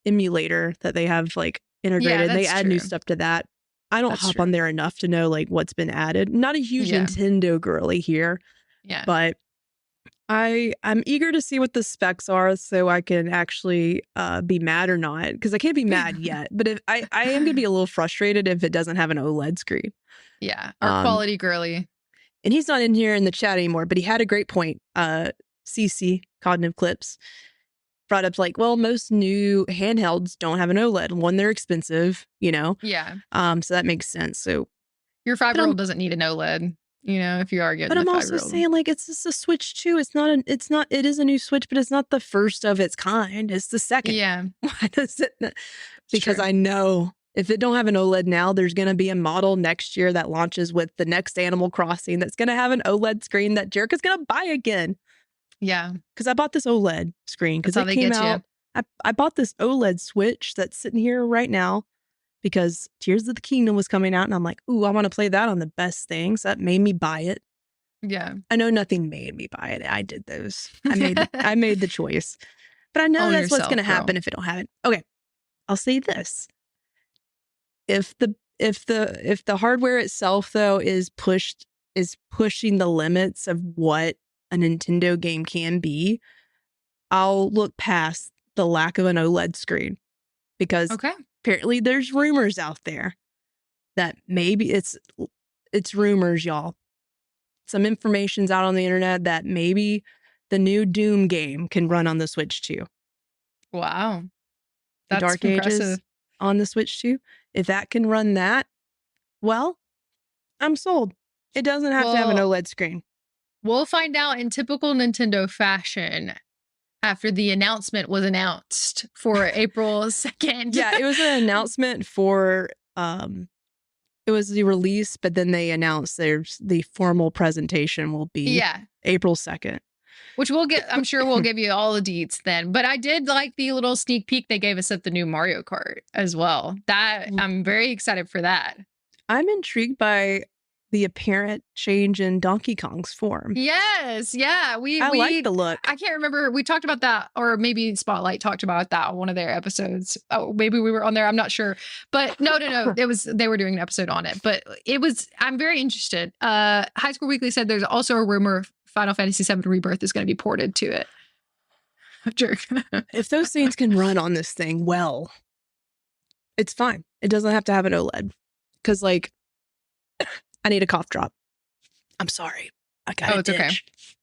emulator that they have like integrated. They add new stuff to that. I don't hop on there enough to know like what's been added. Not a huge Nintendo girly here. Yeah. But I'm eager to see what the specs are so I can actually be mad or not, because I can't be mad yet. But if I am going to be a little frustrated if it doesn't have an OLED screen. Yeah, our quality girly. And he's not in here in the chat anymore, but he had a great point. CC, Cognitive Clips, brought up like, well, most new handhelds don't have an OLED. One, they're expensive, Yeah. So that makes sense. So your 5-year-old doesn't need an OLED. if you are getting But the I'm also 5-year-old. saying, like, it's just a Switch 2. It is a new Switch, but it's not the first of its kind. It's the second. Yeah. Why does it? Because true. I know if it don't have an OLED now, there's going to be a model next year that launches with the next Animal Crossing that's going to have an OLED screen that Jerica's going to buy again. Yeah. Because I bought this OLED screen because That's how it they came get out. I bought this OLED Switch that's sitting here right now because Tears of the Kingdom was coming out, and I'm like, ooh, I want to play that on the best thing. So that made me buy it. Yeah. I know nothing made me buy it. I did those. I made the choice. But I know Own that's what's yourself, going to girl. happen if it don't have it. Okay. I'll say this. If the hardware itself though is pushing the limits of what a Nintendo game can be, I'll look past the lack of an OLED screen because Okay. apparently there's rumors out there that maybe it's rumors, y'all. Some information's out on the internet that maybe the new Doom game can run on the Switch 2. Wow. The That's Dark impressive. Ages on the Switch 2. If that can run that, well, I'm sold. It doesn't have to have an OLED screen. We'll find out in typical Nintendo fashion after the announcement was announced for April 2nd. Yeah, it was an announcement for it was the release, but then they announced the formal presentation will be April 2nd. Which I'm sure we'll give you all the deets then. But I did like the little sneak peek they gave us at the new Mario Kart as well. I'm very excited for that. I'm intrigued by the apparent change in Donkey Kong's form. Yes, yeah. We like the look. I can't remember. We talked about that, or maybe Spotlight talked about that on one of their episodes. Oh, maybe we were on there. I'm not sure. But no. They were doing an episode on it. But I'm very interested. High School Weekly said there's also a rumor Final Fantasy VII Rebirth is going to be ported to it. Jerk. If those things can run on this thing, well, it's fine. It doesn't have to have an OLED. Because, like, I need a cough drop. I'm sorry. I got it's okay.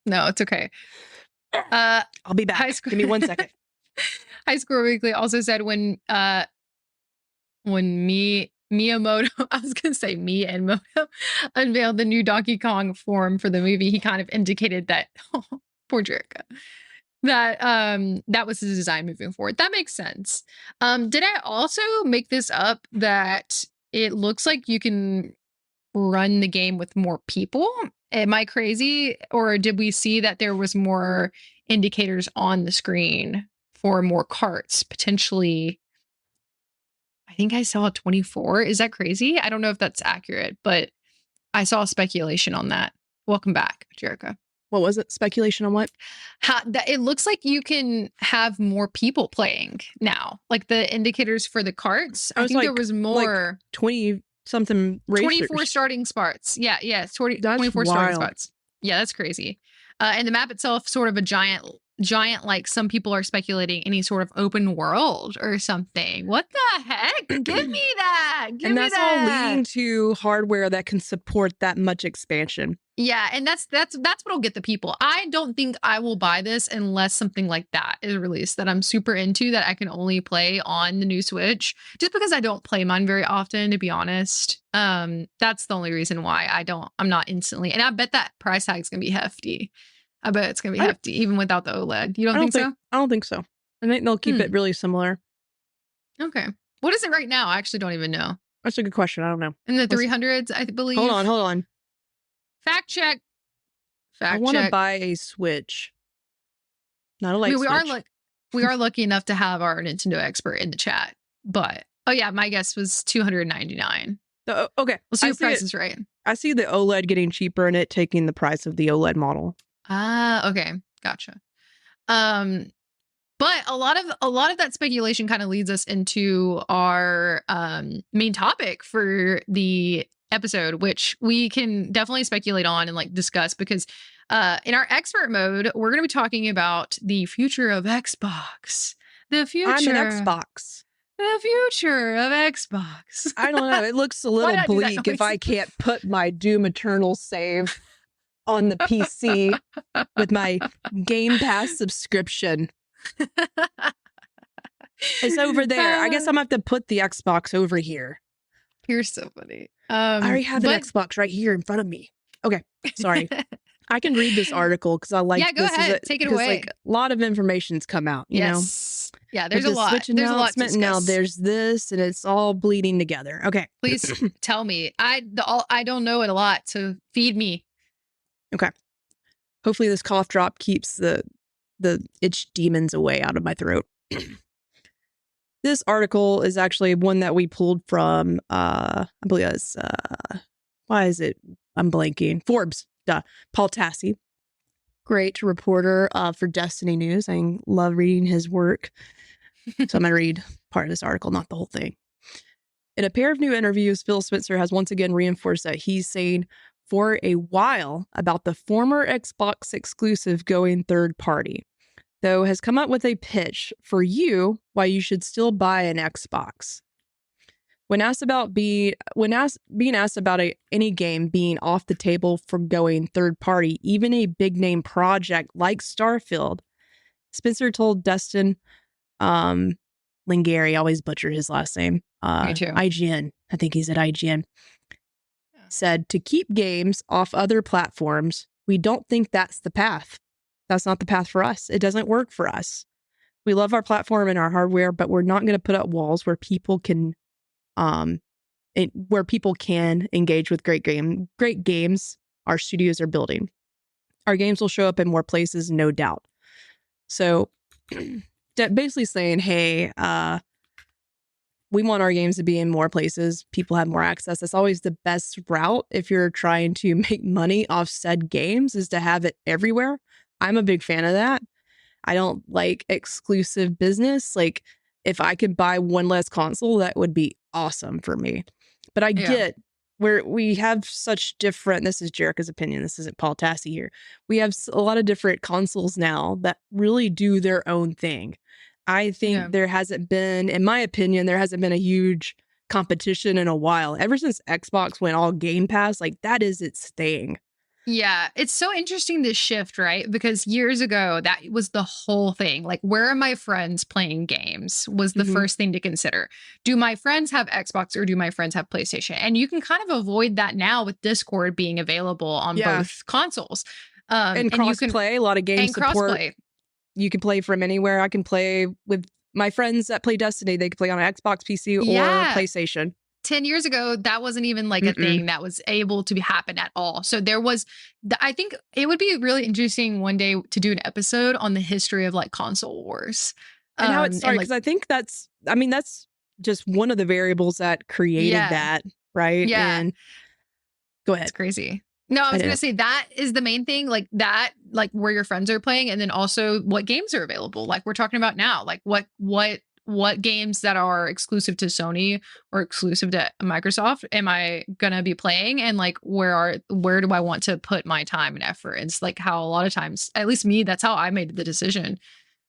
No, it's okay. I'll be back. Give me 1 second. High School Weekly also said when Miyamoto, I was going to say Miyamoto, unveiled the new Donkey Kong form for the movie, he kind of indicated that, poor Jerica, that was his design moving forward. That makes sense. Did I also make this up that it looks like you can run the game with more people? Am I crazy? Or did we see that there was more indicators on the screen for more carts, potentially? I think I saw 24. Is that crazy? I don't know if that's accurate, but I saw speculation on that. Welcome back, Jerica. What was it? Speculation on what? It looks like you can have more people playing now. Like the indicators for the carts. I think there was more. Like 20 something racers. 24 starting spots. Yeah. 24 starting spots. Yeah, that's crazy. And the map itself, sort of a giant, like some people are speculating any sort of open world or something. What the heck? Give me that. And that's all leading to hardware that can support that much expansion. Yeah, and that's what'll get the people. I don't think I will buy this unless something like that is released that I'm super into, that I can only play on the new Switch. Just because I don't play mine very often, to be honest. That's the only reason why I'm not instantly. And I bet that price tag is gonna be hefty. I bet it's gonna be hefty, even without the OLED. You don't think so? I don't think so. I think they'll keep it really similar. Okay. What is it right now? I actually don't even know. That's a good question. I don't know. In the 300s, I believe. Hold on. Fact check. I want to buy a Switch. Not a light Switch. We are lucky enough to have our Nintendo expert in the chat. But, my guess was $299. Okay. We'll see if price is right. I see the OLED getting cheaper and it taking the price of the OLED model. Ah, okay. Gotcha. But a lot of that speculation kind of leads us into our main topic for the episode, which we can definitely speculate on and like discuss, because in our expert mode, we're going to be talking about the future of Xbox. The future. I'm an Xbox. The future of Xbox. I don't know. It looks a little bleak if I can't put my Doom Eternal save on the PC with my Game Pass subscription. It's over there. I guess I'm gonna have to put the Xbox over here. You're so funny. I already have an Xbox right here in front of me. Okay, sorry. I can read this article because I like Yeah, go this ahead. Take it because like away. a lot of information's come out, you know, Yes. Yeah, with there's a the lot. Switch There's a lot to announcement. Now discuss. there's this, and it's all bleeding together. Okay, Please tell me. I don't know it a lot, so feed me. okay. Hopefully, this cough drop keeps the itch demons away out of my throat. This article is actually one that we pulled from, I believe it's, why is it? I'm blanking. Forbes, duh. Paul Tassi, great reporter for Destiny News. I love reading his work. So I'm going to read part of this article, not the whole thing. In a pair of new interviews, Phil Spencer has once again reinforced that he's saying for a while about the former Xbox exclusive going third party, though has come up with a pitch for you why you should still buy an Xbox. When being asked about any game being off the table for going third party, even a big name project like Starfield, Spencer told Destin Lingari, I always butcher his last name, Me too. IGN, I think he's at IGN, Yeah. said to keep games off other platforms, we don't think that's the path. That's not the path for us. It doesn't work for us. We love our platform and our hardware, but we're not going to put up walls where people can engage with great games our studios are building. Our games will show up in more places, no doubt. So basically saying, hey, we want our games to be in more places. People have more access. That's always the best route if you're trying to make money off said games, is to have it everywhere. I'm a big fan of that. I don't like exclusive business. Like, if I could buy one less console, that would be awesome for me. But I get where we have such different, this is Jerica's opinion, this isn't Paul Tassi here. We have a lot of different consoles now that really do their own thing. I think there hasn't been, in my opinion, there hasn't been a huge competition in a while. Ever since Xbox went all Game Pass, like that is its thing. Yeah, it's so interesting this shift, right? Because years ago, that was the whole thing. Like, where are my friends playing games was the first thing to consider. Do my friends have Xbox or do my friends have PlayStation? And you can kind of avoid that now with Discord being available on both consoles. And cross-play, a lot of games support. Crossplay. You can play from anywhere. I can play with my friends that play Destiny. They can play on an Xbox, PC, or PlayStation. 10 years ago, that wasn't even like a thing that was able to happen at all. So there was, I think it would be really interesting one day to do an episode on the history of like console wars. And how it started. Because I think that's just one of the variables that created that, right? Yeah. And go ahead. It's crazy. No, I was going to say that is the main thing, like that, like where your friends are playing, and then also what games are available. Like we're talking about now, like what games that are exclusive to Sony or exclusive to Microsoft am I gonna be playing, and like where do I want to put my time and effort? It's like how a lot of times, at least me, that's how I made the decision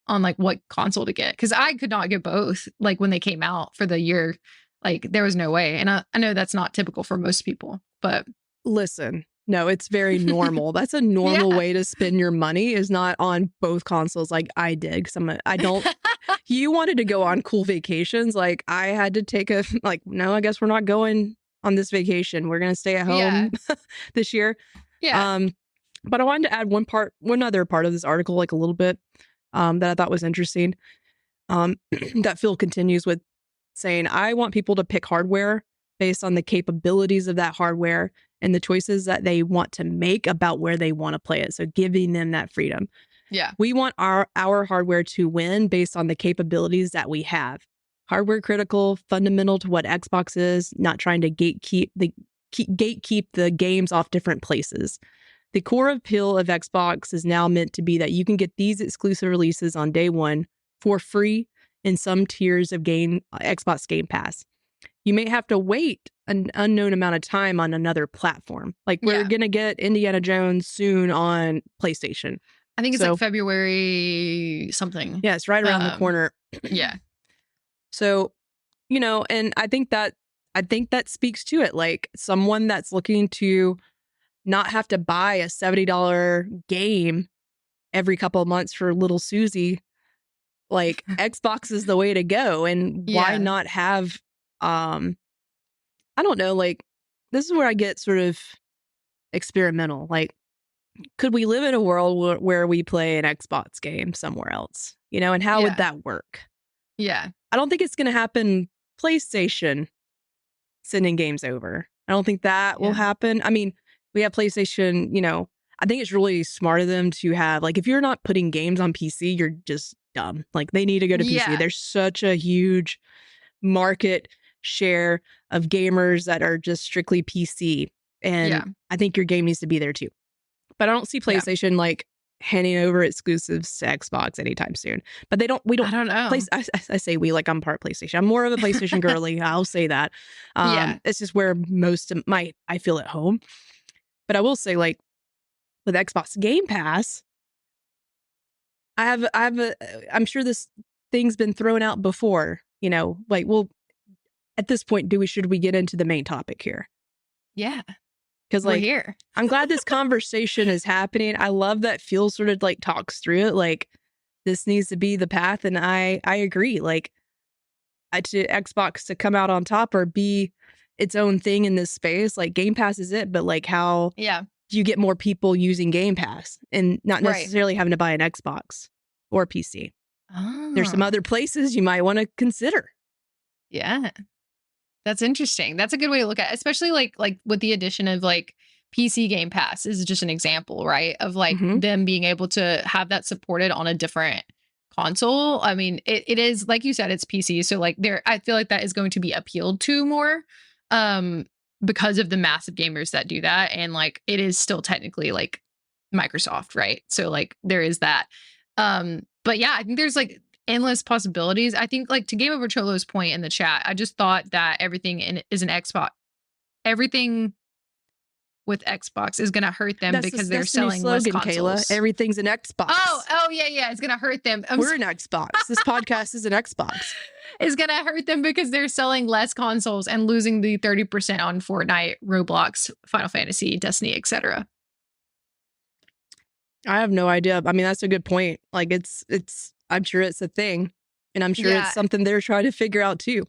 on like what console to get, because I could not get both. Like when they came out for the year, like there was no way. And I know that's not typical for most people, but listen. No, it's very normal. That's a normal way to spend your money, is not on both consoles like I did. Because I don't, you wanted to go on cool vacations. Like I had to take no, I guess we're not going on this vacation. We're going to stay at home this year. Yeah. But I wanted to add one other part of this article, like a little bit, that I thought was interesting. That Phil continues with saying, I want people to pick hardware based on the capabilities of that hardware and the choices that they want to make about where they want to play it. So giving them that freedom. Yeah. We want our hardware to win based on the capabilities that we have. Hardware critical, fundamental to what Xbox is, not trying to gatekeep the games off different places. The core appeal of Xbox is now meant to be that you can get these exclusive releases on day one for free in some tiers of Xbox Game Pass. You may have to wait an unknown amount of time on another platform. Like we're going to get Indiana Jones soon on PlayStation. I think it's like February something. Yeah, it's right around the corner. Yeah. So, and I think that speaks to it. Like someone that's looking to not have to buy a $70 game every couple of months for little Susie, like Xbox is the way to go. And why not have, I don't know, like this is where I get sort of experimental. Like, could we live in a world where we play an Xbox game somewhere else? You know, and how would Yeah. that work? Yeah. I don't think it's going to happen. PlayStation sending games over. I don't think that will Yeah. happen. I mean, we have PlayStation, you know, I think it's really smart of them to have, like, if you're not putting games on PC, you're just dumb. Like, they need to go to PC. Yeah. There's such a huge market share of gamers that are just strictly PC. Yeah. And I think your game needs to be there too. But I don't see Yeah. PlayStation like handing over exclusives to Xbox anytime soon. But we I don't don't know. I say we, like I'm part PlayStation. I'm more of a PlayStation girly. I'll say that. Yeah. It's just where most of I feel at home. But I will say, like, with Xbox Game Pass, I'm sure this thing's been thrown out before, you know, like, well, at this point, should we get into the main topic here? Yeah. Because, We're like, here. I'm glad this conversation is happening. I love that Phil sort of like talks through it. Like, this needs to be the path. And I agree. Like, to Xbox to come out on top or be its own thing in this space, like, Game Pass is it. But, like, how Yeah. do you get more people using Game Pass and not Right. necessarily having to buy an Xbox or PC? There's some Oh. other places you might want to consider. Yeah. That's interesting. That's a good way to look at it, especially like with the addition of like PC Game Pass is just an example, right? Of like Mhm. them being able to have that supported on a different console. I mean, it is like you said, it's PC. So like I feel like that is going to be appealed to more um because of the massive gamers that do that. And like it is still technically like Microsoft, right? So like there is that. But yeah, I think there's like endless possibilities. I think like to Game Over Cholo's point in the chat, I just thought that is an Xbox. Everything with Xbox is going to hurt them because they're That's the new selling less slogan, consoles. Kayla. Everything's an Xbox. Oh yeah, it's going to hurt them. We're an Xbox. This podcast is an Xbox. It's going to hurt them because they're selling less consoles and losing the 30% on Fortnite, Roblox, Final Fantasy, Destiny, etc. I have no idea. I mean, that's a good point. Like, it's I'm sure it's a thing, and I'm sure it's something they're trying to figure out too.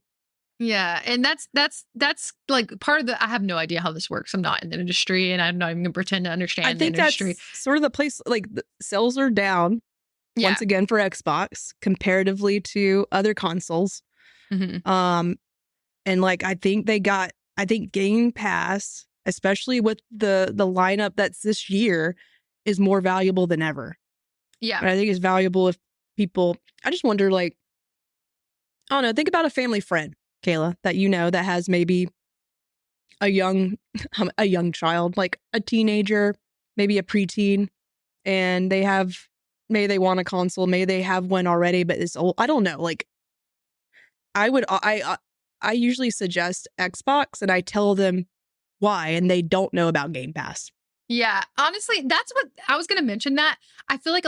Yeah, and that's like part of the. I have no idea how this works. I'm not in the industry, and I'm not even gonna pretend to understand I think the industry. That's sort of the place. Like, the sales are down once again for Xbox comparatively to other consoles. Mm-hmm. And like I think Game Pass, especially with the lineup that's this year, is more valuable than ever. Yeah, and I think it's valuable if people. I just wonder, like, I don't know. Think about a family friend, Kayla, that you know that has maybe a young child, like a teenager, maybe a preteen, and maybe they want a console, maybe they have one already, but it's old. I don't know. Like, I usually suggest Xbox, and I tell them why, and they don't know about Game Pass. Yeah, honestly, that's what I was going to mention. That I feel like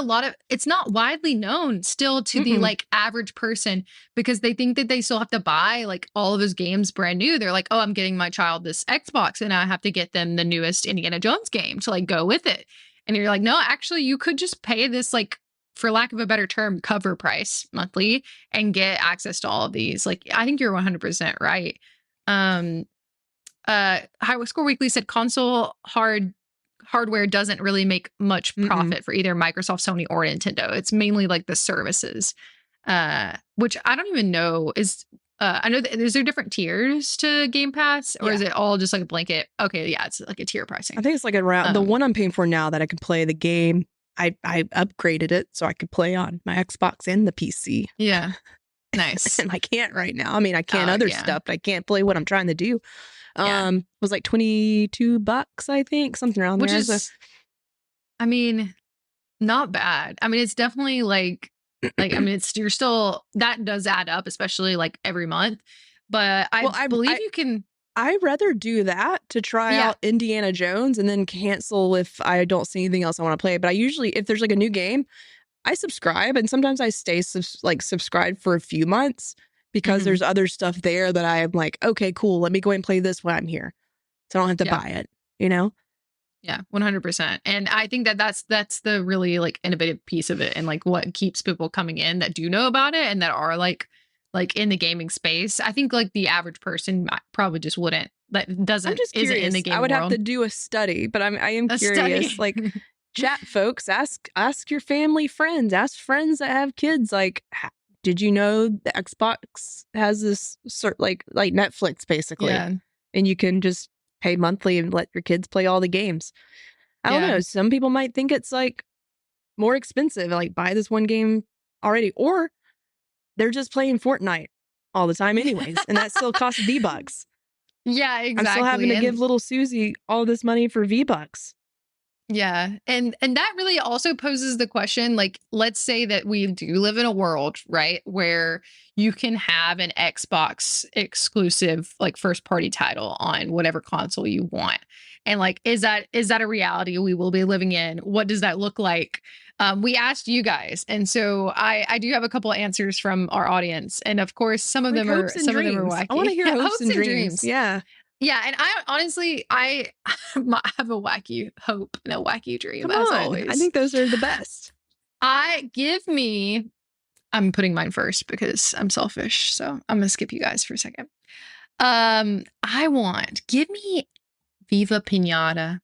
it's not widely known still to the like average person because they think that they still have to buy like all of those games brand new. They're like, oh, I'm getting my child this Xbox and I have to get them the newest Indiana Jones game to like go with it. And you're like, no, actually, you could just pay this, like, for lack of a better term, cover price monthly and get access to all of these. Like, I think you're 100% right. High Score Weekly said console hardware doesn't really make much profit for either Microsoft, Sony, or Nintendo. It's mainly like the services, which I don't even know is. I know that is there different tiers to Game Pass, or is it all just like a blanket? Okay, yeah, it's like a tier pricing. I think it's like around the one I'm paying for now that I can play the game. I upgraded it so I could play on my Xbox and the PC. Yeah, nice. And I can't right now. I mean, I can stuff, but I can't play what I'm trying to do. It was like $22, I think, something around there. Which is, I mean, not bad. I mean, it's definitely like I mean, you're still, that does add up, especially like every month. But I believe you can. I'd rather do that to try out Indiana Jones and then cancel if I don't see anything else I want to play. But I usually, if there's like a new game, I subscribe, and sometimes I stay subscribed for a few months because there's other stuff there that I'm like, okay, cool, let me go and play this when I'm here, so I don't have to buy it, you know? Yeah, 100%. And I think that's the really like innovative piece of it, and like what keeps people coming in that do know about it and that are like in the gaming space. I think like the average person probably just wouldn't that I'm just isn't in curious. the game I would have world. to do a study, but I am A curious. study. Like, chat folks, ask your family friends, ask friends that have kids. Like, did you know the Xbox has this like Netflix basically, Yeah. and you can just pay monthly and let your kids play all the games. I don't Yeah. know. Some people might think it's like more expensive, like buy this one game already, or they're just playing Fortnite all the time anyways, and that still costs V-Bucks. Yeah, I'm still having exactly. to give And little Susie all this money for V-Bucks. yeah. And that really also poses the question, like, let's say that we do live in a world, right, where you can have an Xbox exclusive, like, first party title on whatever console you want. And like, is that a reality we will be living in? What does that look like? We asked you guys, and so I do have a couple of answers from our audience, and of course Like hopes and some of them are dreams. I want wacky. to hear hopes Hopes and and dreams. dreams. Yeah. Yeah, and I honestly, I have a wacky hope and a wacky dream, Come as on. I always. think those are the best. I'm putting mine first because I'm selfish, so I'm gonna skip you guys for a second. Give me Viva Pinata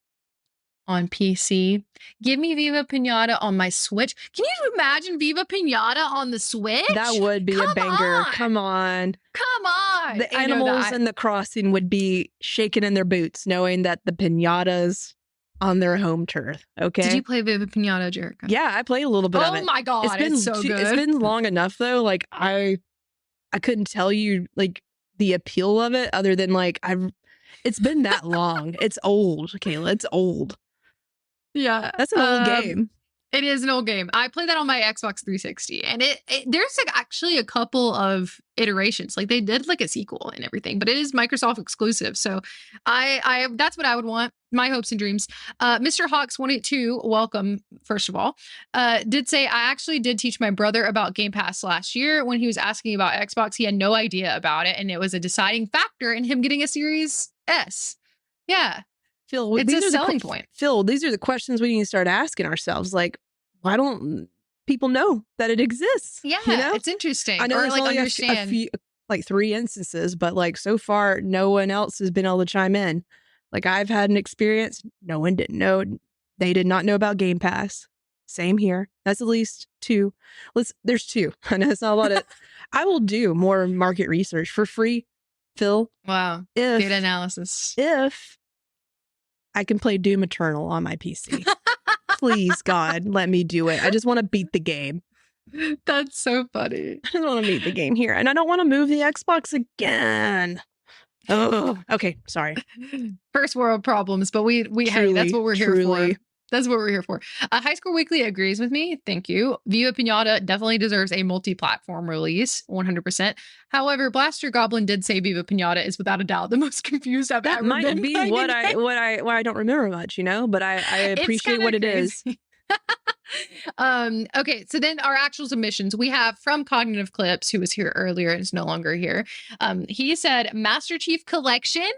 on PC. Give me Viva Pinata on my Switch. Can you imagine Viva Pinata on the Switch? That would be a banger. Come on. Come on. The I know animals that. in the crossing would be shaking in their boots knowing that the pinata's on their home turf. Okay. Did you play Viva Pinata, Jericho? Yeah, I played a little bit of it. Oh my god, it's so good. It's been long enough though. Like I couldn't tell you like the appeal of it other than like it's been that long. It's old, Kayla. It's old. Yeah. That's an old game. It is an old game. I played that on my Xbox 360, and there's like actually a couple of iterations. Like they did like a sequel and everything, but it is Microsoft exclusive. So I that's what I would want. My hopes and dreams. Mr. Hawks 182, welcome first of all. Did say I actually did teach my brother about Game Pass last year when he was asking about Xbox. He had no idea about it, and it was a deciding factor in him getting a Series S. Yeah. Phil, it's a selling point. Phil, these are the questions we need to start asking ourselves. Like, why don't people know that it exists? Yeah, you know? it's interesting. I know there's like only a few, like 3 instances, but like so far, no one else has been able to chime in. Like I've had an experience. No one didn't know. They did not know about Game Pass. Same here. That's at least 2. There's 2. I know it's not a lot of. I will do more market research for free, Phil. Wow. Data analysis. If I can play Doom Eternal on my PC. Please, God, let me do it. I just want to beat the game. That's so funny. I just want to beat the game here. And I don't want to move the Xbox again. Oh, okay. Sorry. First world problems, but hey, that's what we're here for. That's what we're here for. High Score Weekly agrees with me. Thank you. Viva Pinata definitely deserves a multi-platform release, 100%. However, Blaster Goblin did say Viva Pinata is without a doubt the most confused I've ever been. That might be why I don't remember much, you know, but I appreciate what it is. Okay, so then our actual submissions we have from Cognitive Clips, who was here earlier and is no longer here. He said Master Chief Collection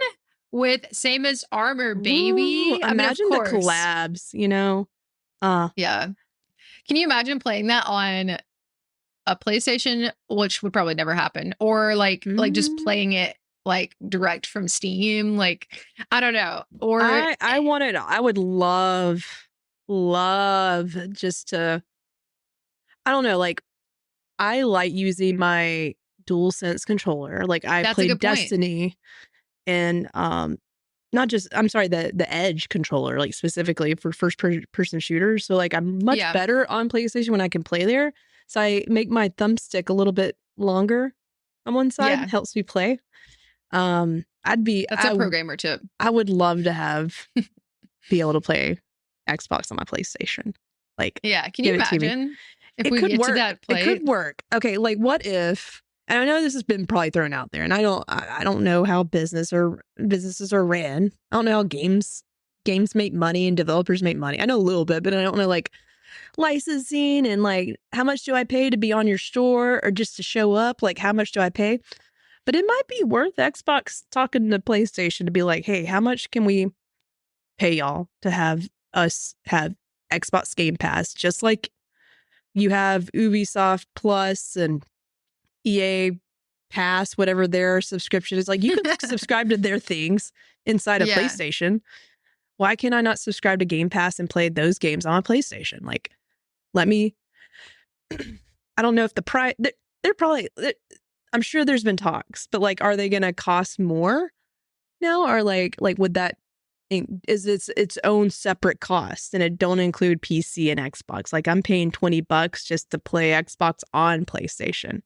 with same as Armor, baby. Ooh, imagine the collabs, you know. Yeah. Can you imagine playing that on a PlayStation, which would probably never happen, or like just playing it like direct from Steam? Like, I don't know. Or I would love just to, I don't know, like I like using my DualSense controller. Like I played Destiny and not just, I'm sorry, the Edge controller, like specifically for first person shooters. So like I'm much better on PlayStation when I can play there. So I make my thumbstick a little bit longer on one side. It helps me play. That's a programmer tip. I would love to be able to play Xbox on my PlayStation. Like, yeah, can you imagine if we get to that place? It could work. Okay, like what if? And I know this has been probably thrown out there, and I don't know how businesses are ran. I don't know how games make money and developers make money. I know a little bit, but I don't know like licensing and like how much do I pay to be on your store or just to show up? Like how much do I pay? But it might be worth Xbox talking to PlayStation to be like, hey, how much can we pay y'all to have us have Xbox Game Pass, just like you have Ubisoft Plus and EA Pass, whatever their subscription is. Like, you can subscribe to their things inside of Yeah. PlayStation. Why can I not subscribe to Game Pass and play those games on PlayStation? Like, let me. I don't know if the price. They're probably. I'm sure there's been talks, but like, are they going to cost more now, or like would that is its own separate cost and it don't include PC and Xbox? Like, I'm paying $20 just to play Xbox on PlayStation.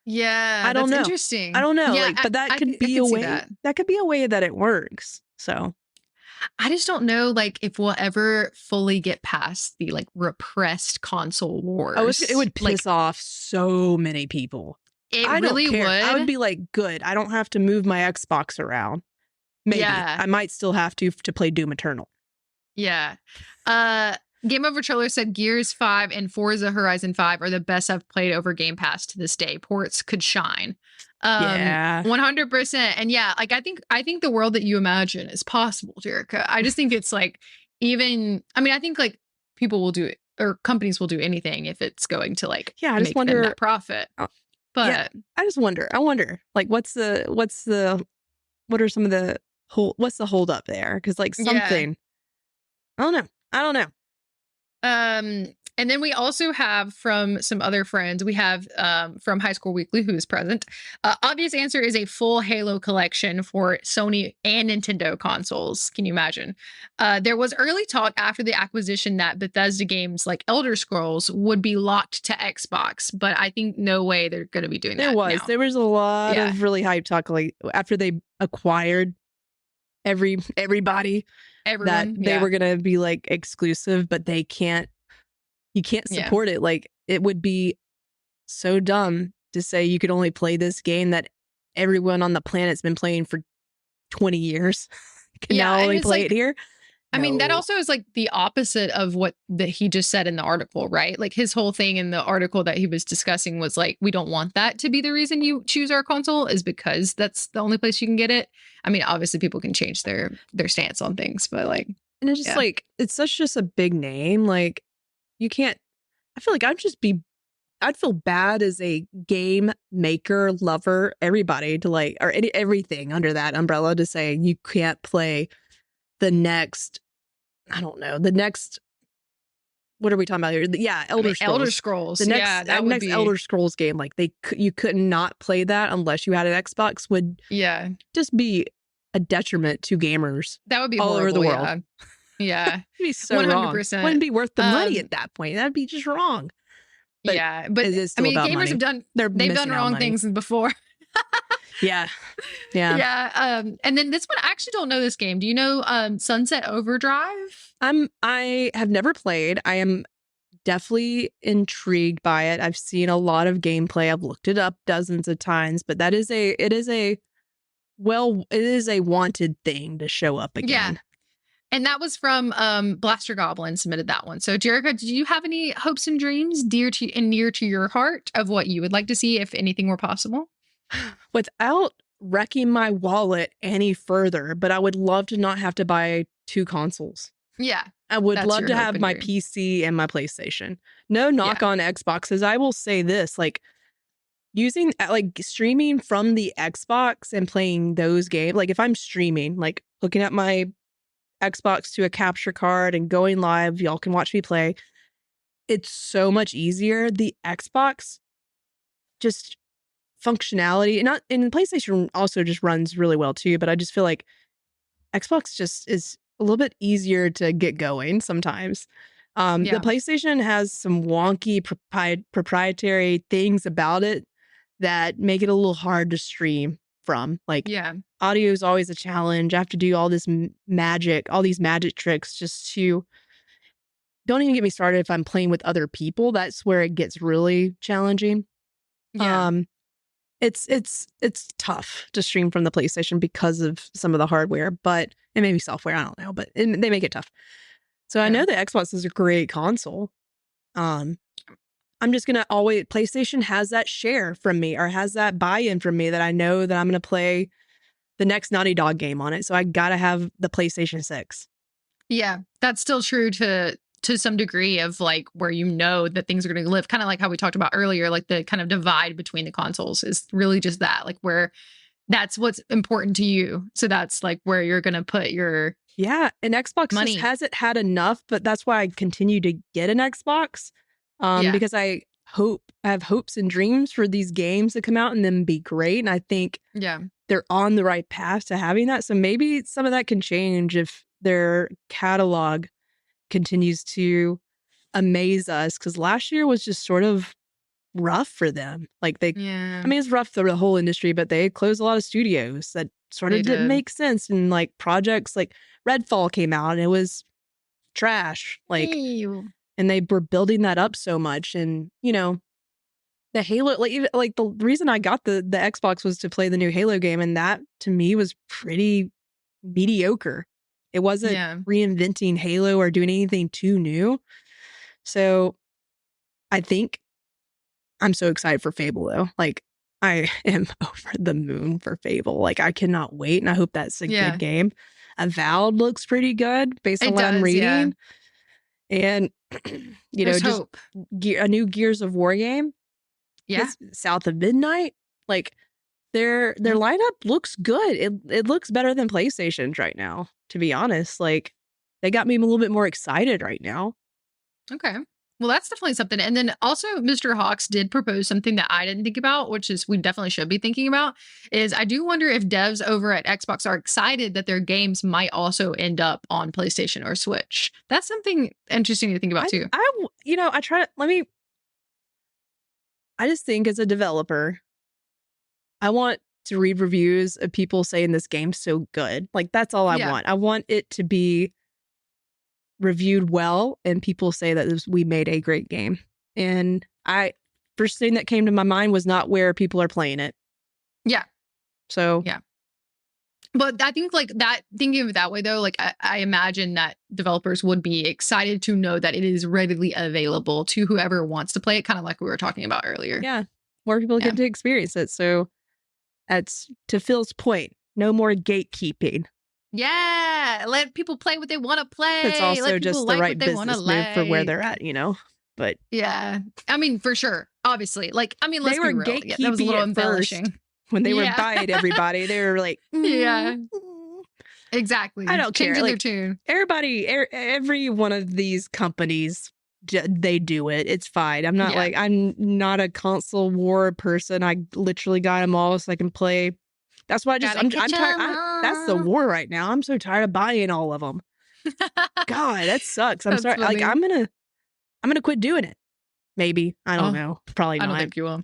Yeah, I don't that's know. interesting. I don't know. Yeah, Like, but that could I be a could see way. that. That could be a way that it works. So I just don't know, like, if we'll ever fully get past the like repressed console wars. it would piss off so many people. It I don't really care. would. I would be like, good. I don't have to move my Xbox around. Maybe Yeah. I might still have to play Doom Eternal. Yeah. Game Over Troller said Gears 5 and Forza Horizon 5 are the best I've played over Game Pass to this day. Ports could shine. Yeah. 100%. And yeah, like I think the world that you imagine is possible, Jerica. I just think it's like I think like people will do it, or companies will do anything if it's going to like I just make wonder them that profit. But yeah, I just wonder. I wonder, like, what are some of the what's the hold up there? Because like something, I don't know. And then we also have from some other friends, we have from High School Weekly, who is present. Obvious answer is a full Halo collection for Sony and Nintendo consoles. Can you imagine? There was early talk after the acquisition that Bethesda games like Elder Scrolls would be locked to Xbox, but I think no way they're going to be doing that now. There was a lot of really hype talk, like after they acquired everybody, everyone, that they were going to be like exclusive, but you can't support it. Like, it would be so dumb to say you could only play this game that everyone on the planet's been playing for 20 years. Can now only play it here. I mean, that also is like the opposite of what he just said in the article, right? Like, his whole thing in the article that he was discussing was like, we don't want that to be the reason you choose our console, is because that's the only place you can get it. I mean, obviously people can change their stance on things, but like, and it's just like, it's just a big name. Like, you can't, I feel like I'd feel bad as a game maker, lover, everybody to like, or everything under that umbrella to say you can't play the next, I don't know, what are we talking about here? Yeah, Elder Scrolls. Elder Scrolls. The next, next Elder Scrolls game, like you could not play that unless you had an Xbox, would just be a detriment to gamers. That would be all over the world. Yeah. It'd be so 100%. Wrong. Wouldn't be worth the money at that point. That'd be just wrong. But but I mean, gamers money. they've done wrong things before. Yeah. And then this one, I actually don't know this game. Do you know Sunset Overdrive? I have never played. I am definitely intrigued by it. I've seen a lot of gameplay. I've looked it up dozens of times, but it is a wanted thing to show up again. Yeah. And that was from Blaster Goblin submitted that one. So, Jerica, do you have any hopes and dreams dear to and near to your heart of what you would like to see if anything were possible? Without wrecking my wallet any further, but I would love to not have to buy 2 consoles. Yeah. I would love to have my PC and my PlayStation. No knock on Xboxes. I will say this, like, using like streaming from the Xbox and playing those games, like if I'm streaming, like looking at my Xbox to a capture card and going live, y'all can watch me play. It's so much easier. The Xbox just functionality, not in PlayStation also just runs really well too, but I just feel like Xbox just is a little bit easier to get going sometimes. The PlayStation has some wonky proprietary things about it that make it a little hard to stream from. Like, audio is always a challenge. I have to do all this all these magic tricks just to, don't even get me started if I'm playing with other people. That's where it gets really challenging. It's tough to stream from the PlayStation because of some of the hardware, but it may be software, I don't know, but they make it tough. So I know the Xbox is a great console. I'm just going to always, PlayStation has that share from me, or has that buy-in from me, that I know that I'm going to play the next Naughty Dog game on it. So I got to have the PlayStation 6. Yeah, that's still true to to some degree of like where you know that things are going to live, kind of like how we talked about earlier, like the kind of divide between the consoles is really just that, like where that's what's important to you. So that's like where you're going to put your Yeah, and Xbox just money. hasn't had enough, but that's why I continue to get an Xbox. Yeah. Because I have hopes and dreams for these games to come out and then be great. And I think Yeah. they're on the right path to having that. So maybe some of that can change if their catalog continues to amaze us. Because last year was just sort of rough for them. Like Yeah. I mean, it's rough for the whole industry, but they closed a lot of studios that sort They of didn't did. make sense. And like projects like Redfall came out and it was trash. Like, Ew. and they were building that up so much. And, you know, the Halo, like the reason I got the Xbox was to play the new Halo game. And that to me was pretty mediocre. It wasn't Yeah. reinventing Halo or doing anything too new. So I think I'm so excited for Fable though. Like I am over the moon for Fable. Like I cannot wait, and I hope that's a Yeah. good game. Avowed looks pretty good based on It what I'm does. Yeah. reading, and you know, There's just hope. a new Gears of War game. Yeah. South of Midnight. Like their Mhm. lineup looks good. It looks better than PlayStation's right now. To be honest, like they got me a little bit more excited right now. Okay. Well, that's definitely something. And then also, Mr. Hawks did propose something that I didn't think about, which is we definitely should be thinking about. Is I do wonder if devs over at Xbox are excited that their games might also end up on PlayStation or Switch. That's something interesting to think about too. You know, I try to let me. I just think as a developer, I want to read reviews of people saying this game's so good. Like that's all I Yeah. want. I want it to be reviewed well and people say that we made a great game. And first thing that came to my mind was not where people are playing it. Yeah. So Yeah. But I think like that, thinking of it that way though, like I imagine that developers would be excited to know that it is readily available to whoever wants to play it, kind of like we were talking about earlier. yeah, more people Yeah. get to experience it. So that's to Phil's point. No more gatekeeping. Yeah, let people play what they want to play. It's also Let people just the like right what they want to business move for where they're like. at, you know? But Yeah, I mean, for sure. Obviously, like, I mean, let's they were be real. Yeah, that was a gatekeeping little at first embellishing. when they were Yeah, buying everybody. They were like, yeah, exactly. I don't care. Changing their Like tune. every one of these companies, they do it. It's fine. I'm not Yeah. like, I'm not a console war person. I literally got them all so I can play. That's why Gotta I'm catch tired. 'em That's the all. war right now. I'm so tired of buying all of them. God, that sucks. I'm That's sorry. Like funny. I'm gonna quit doing it. Maybe. I don't Oh, know. Probably I not. don't think you will.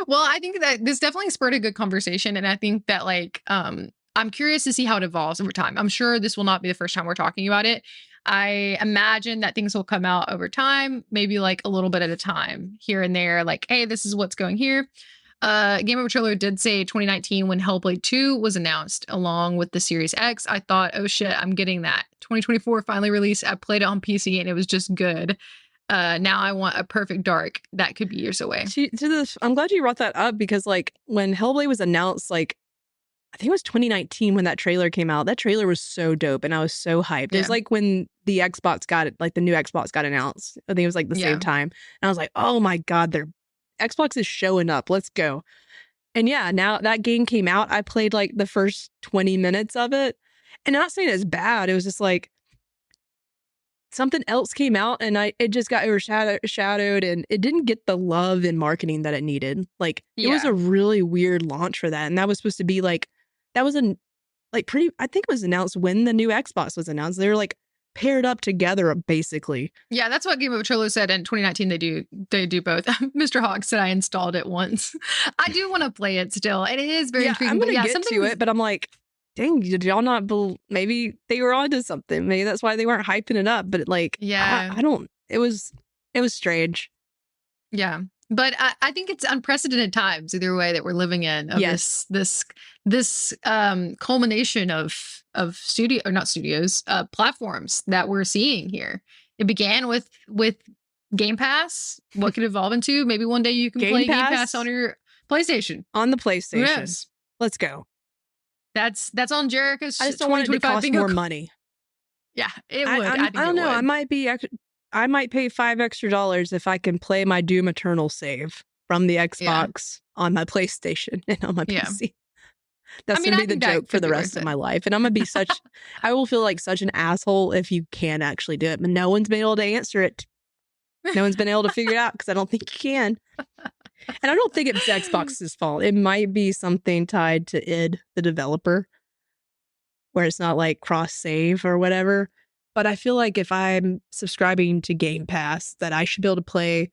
Well, I think that this definitely spurred a good conversation, and I think that like I'm curious to see how it evolves over time. I'm sure this will not be the first time we're talking about it. I imagine that things will come out over time, maybe like a little bit at a time here and there, like, hey, this is what's going here. Game Over trailer did say 2019 when Hellblade 2 was announced along with the Series X. I thought, oh shit, I'm getting that. 2024 finally released. I played it on PC and it was just good. Now I want a perfect dark that could be years away. I'm glad you brought that up because like when Hellblade was announced, like I think it was 2019 when that trailer came out. That trailer was so dope and I was so hyped. It was Yeah. like when the Xbox got it, like the new Xbox got announced. I think it was like the Yeah. same time. And I was like, oh my God, their Xbox is showing up. Let's go. And yeah, now that game came out. I played like the first 20 minutes of it. And not saying it's bad. It was just like something else came out and it just got overshadowed and it didn't get the love and marketing that it needed. Like it was Yeah. a really weird launch for that. And that was supposed to be like, that was I think it was announced when the new Xbox was announced. They were like paired up together basically. Yeah, that's what Game of Thrones said in 2019. They do both. Mr. Hawk said I installed it once. I do want to play it still, and it is very intriguing. I'm gonna but yeah, get to it, but I'm like, dang, did y'all not maybe they were onto something. Maybe that's why they weren't hyping it up. But like, yeah, I don't. It was strange. yeah. But I think it's unprecedented times either way that we're living in. Of Yes. this culmination of studio or not studios, platforms that we're seeing here. It began with Game Pass. What could evolve into? Maybe one day you can play Game Pass on your PlayStation. On the PlayStation. Yes. Let's go. That's on Jericho's. I just don't want it to cost more money. Yeah, it would. I think I don't it know. would. I might pay $5 extra if I can play my Doom Eternal save from the Yeah. Xbox on my PlayStation and on my Yeah. PC. I That's mean, gonna I be the think that joke for could the be rest worth of it. my life. And I'm gonna be I will feel like such an asshole if you can actually do it, but no one's been able to answer it. No one's been able to figure it out because I don't think you can. And I don't think it's Xbox's fault. It might be something tied to id, the developer, where it's not like cross save or whatever. But I feel like if I'm subscribing to Game Pass, that I should be able to play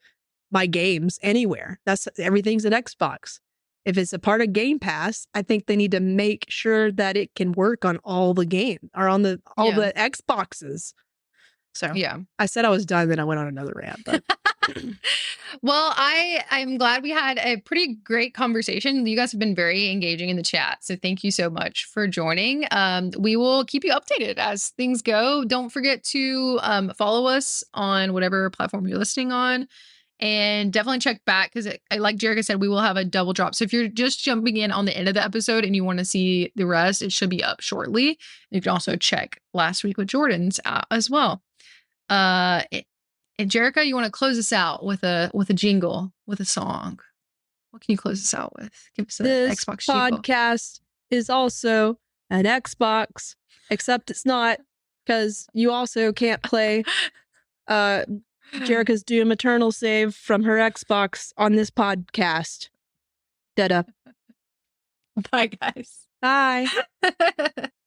my games anywhere. Everything's an Xbox. If it's a part of Game Pass, I think they need to make sure that it can work on all the games or on all the Xboxes. So Yeah. I said I was done, then I went on another rant. But Well, I'm glad we had a pretty great conversation. You guys have been very engaging in the chat, so thank you so much for joining. We will keep you updated as things go. Don't forget to follow us on whatever platform you're listening on, and definitely check back because, like Jerica said, we will have a double drop. So if you're just jumping in on the end of the episode and you want to see the rest, it should be up shortly. You can also check last week with Jordan's as well. And Jerica, you want to close us out with a jingle, with a song? What can you close us out with? Give us an this Xbox jingle. podcast is also an Xbox, except it's not, because you also can't play Jerica's Doom Eternal save from her Xbox on this podcast. Da-da. Bye, guys. Bye.